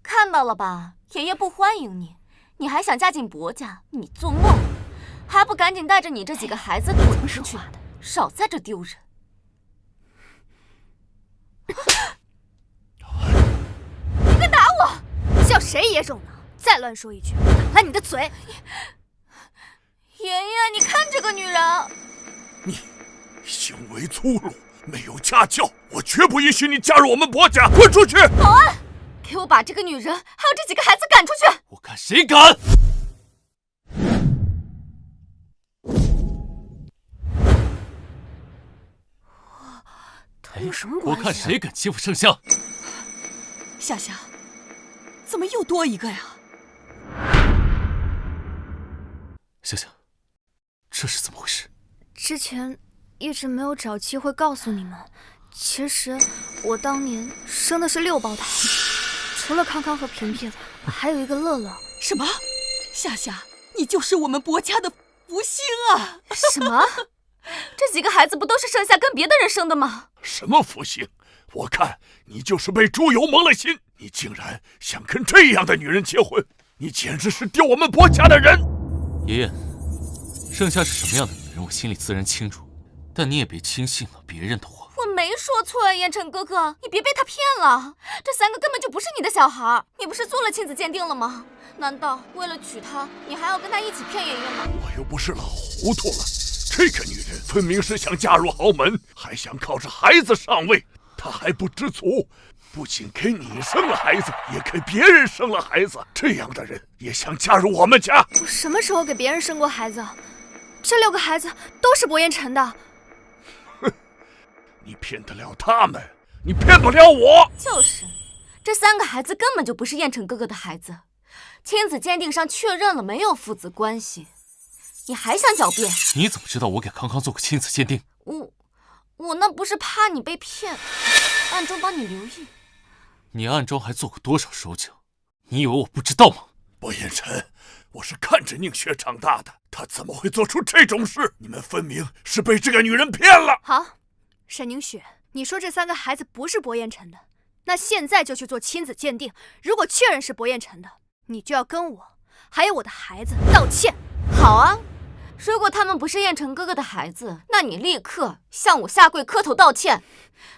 看到了吧，爷爷不欢迎你，你还想嫁进薄家，你做梦！还不赶紧带着你这几个孩子滚出去，少在这丢人！你敢打我？叫谁野种呢？再乱说一句，打烂你的嘴！爷爷，你看这个女人，你行为粗鲁，没有家教，我绝不允许你加入我们薄家，滚出去！保安！给我把这个女人还有这几个孩子赶出去！我看谁敢！他有什么关系？我看谁敢欺负盛夏！夏夏，怎么又多一个呀？夏夏，这是怎么回事？之前一直没有找机会告诉你们，其实我当年生的是6胞胎。除了康康和平平，还有一个乐乐。什么？夏夏，你就是我们薄家的福星啊！什么？这几个孩子不都是盛夏跟别的人生的吗？什么福星？我看你就是被猪油蒙了心，你竟然想跟这样的女人结婚，你简直是丢我们薄家的人！爷爷，盛夏是什么样的女人，我心里自然清楚，但你也别轻信了别人的话。我没说错啊，燕晨哥哥，你别被他骗了。这3个根本就不是你的小孩，你不是做了亲子鉴定了吗？难道为了娶她，你还要跟他一起骗爷爷吗？我又不是老糊涂了，这个女人分明是想嫁入豪门，还想靠着孩子上位。她还不知足，不仅给你生了孩子，也给别人生了孩子。这样的人也想嫁入我们家？我什么时候给别人生过孩子？这6个孩子都是薄彦辰的。你骗得了他们，你骗不了我。就是，这3个孩子根本就不是彦辰哥哥的孩子，亲子鉴定上确认了没有父子关系，你还想狡辩？你怎么知道我给康康做过亲子鉴定？我那不是怕你被骗，暗中帮你留意。你暗中还做过多少手脚？你以为我不知道吗？薄彦辰，我是看着宁雪长大的，她怎么会做出这种事？你们分明是被这个女人骗了。好。沈宁雪，你说这3个孩子不是薄彦辰的，那现在就去做亲子鉴定。如果确认是薄彦辰的，你就要跟我还有我的孩子道歉。好啊，如果他们不是彦辰哥哥的孩子，那你立刻向我下跪磕头道歉，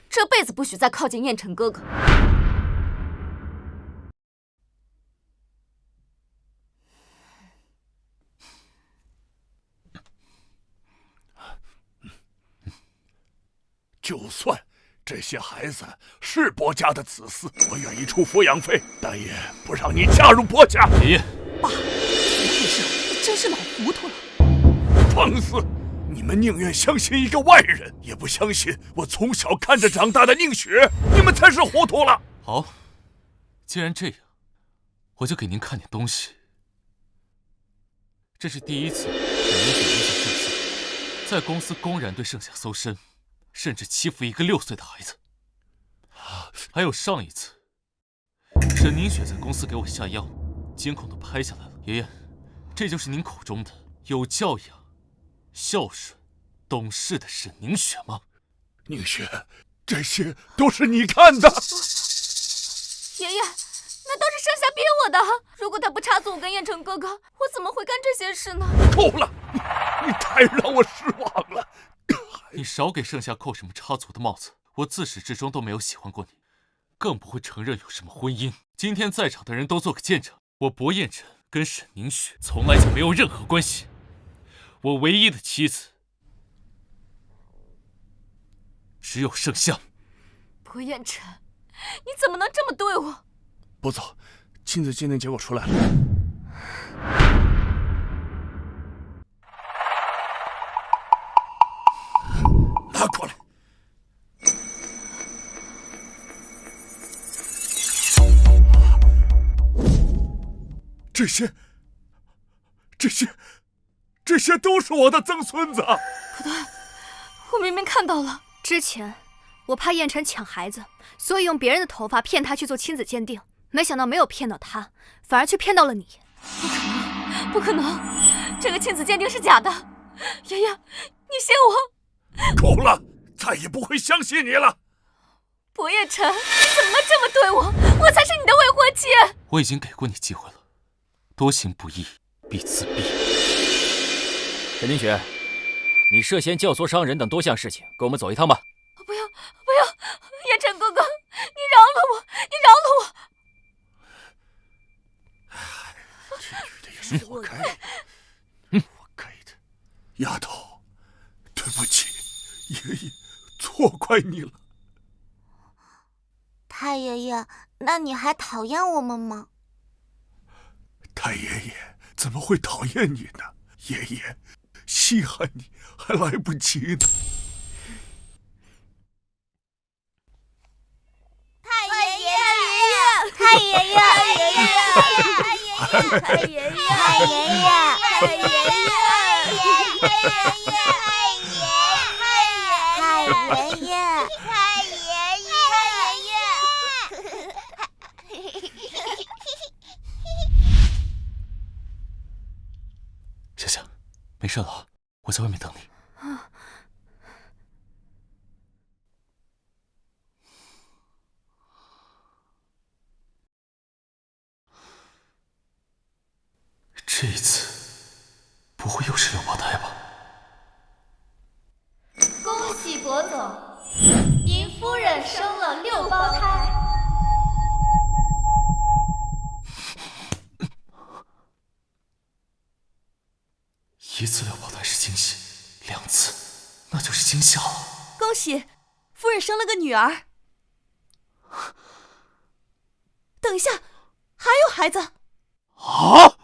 这辈子不许再靠近彦辰哥哥。就算这些孩子是薄家的子嗣，我愿意出抚养费，但也不让你嫁入薄家。爷爷，爸，怎么回事？你真是老糊涂了。放肆！你们宁愿相信一个外人，也不相信我从小看着长大的宁雪。你们才是糊涂了。好，既然这样，我就给您看点东西。这是第一次沈宁雪影响盛夏，在公司公然对盛夏搜身，甚至欺负一个6岁的孩子。还有上一次，沈宁雪在公司给我下药，监控都拍下来了。爷爷，这就是您口中的有教养、孝顺、懂事的沈宁雪吗？宁雪，这些都是你看的。爷爷，那都是盛夏逼我的。如果他不插足我跟燕城哥哥，我怎么会干这些事呢？够了，你太让我失望了。你少给盛夏扣什么插足的帽子。我自始至终都没有喜欢过你，更不会承认有什么婚姻。今天在场的人都做个见证，我薄彦辰跟沈宁雪从来就没有任何关系。我唯一的妻子只有盛夏。薄彦辰，你怎么能这么对我？不走，亲子鉴定结果出来了。拿过来。这些都是我的曾孙子。不对，我明明看到了。之前我怕燕辰抢孩子，所以用别人的头发骗他去做亲子鉴定，没想到没有骗到他，反而却骗到了你。不可能，这个亲子鉴定是假的。爷爷，你信我。够了，再也不会相信你了。薄彦辰，你怎么能这么对我？我才是你的未婚妻。我已经给过你机会了，多行不义必自毙。沈宁雪，你涉嫌教唆伤人等多项事情，跟我们走一趟吧。不要，燕辰哥哥，你饶了我，你饶了我。这女的也是活该的，活该的。丫头，对不起，爷爷错怪你了。太爷爷，那你还讨厌我们吗？太爷爷怎么会讨厌你呢？爷爷稀罕你还来不及呢。太爷爷，太爷爷，太爷爷，太爷爷，太爷爷，太爷爷，太爷爷。夏夏，没事了，我在外面等你。这一次不会又是6胞胎吧？恭喜薄总，您夫人生了6胞胎。1次6胞胎是惊喜，2次那就是惊吓了。恭喜，夫人生了个女儿。等一下，还有孩子。啊！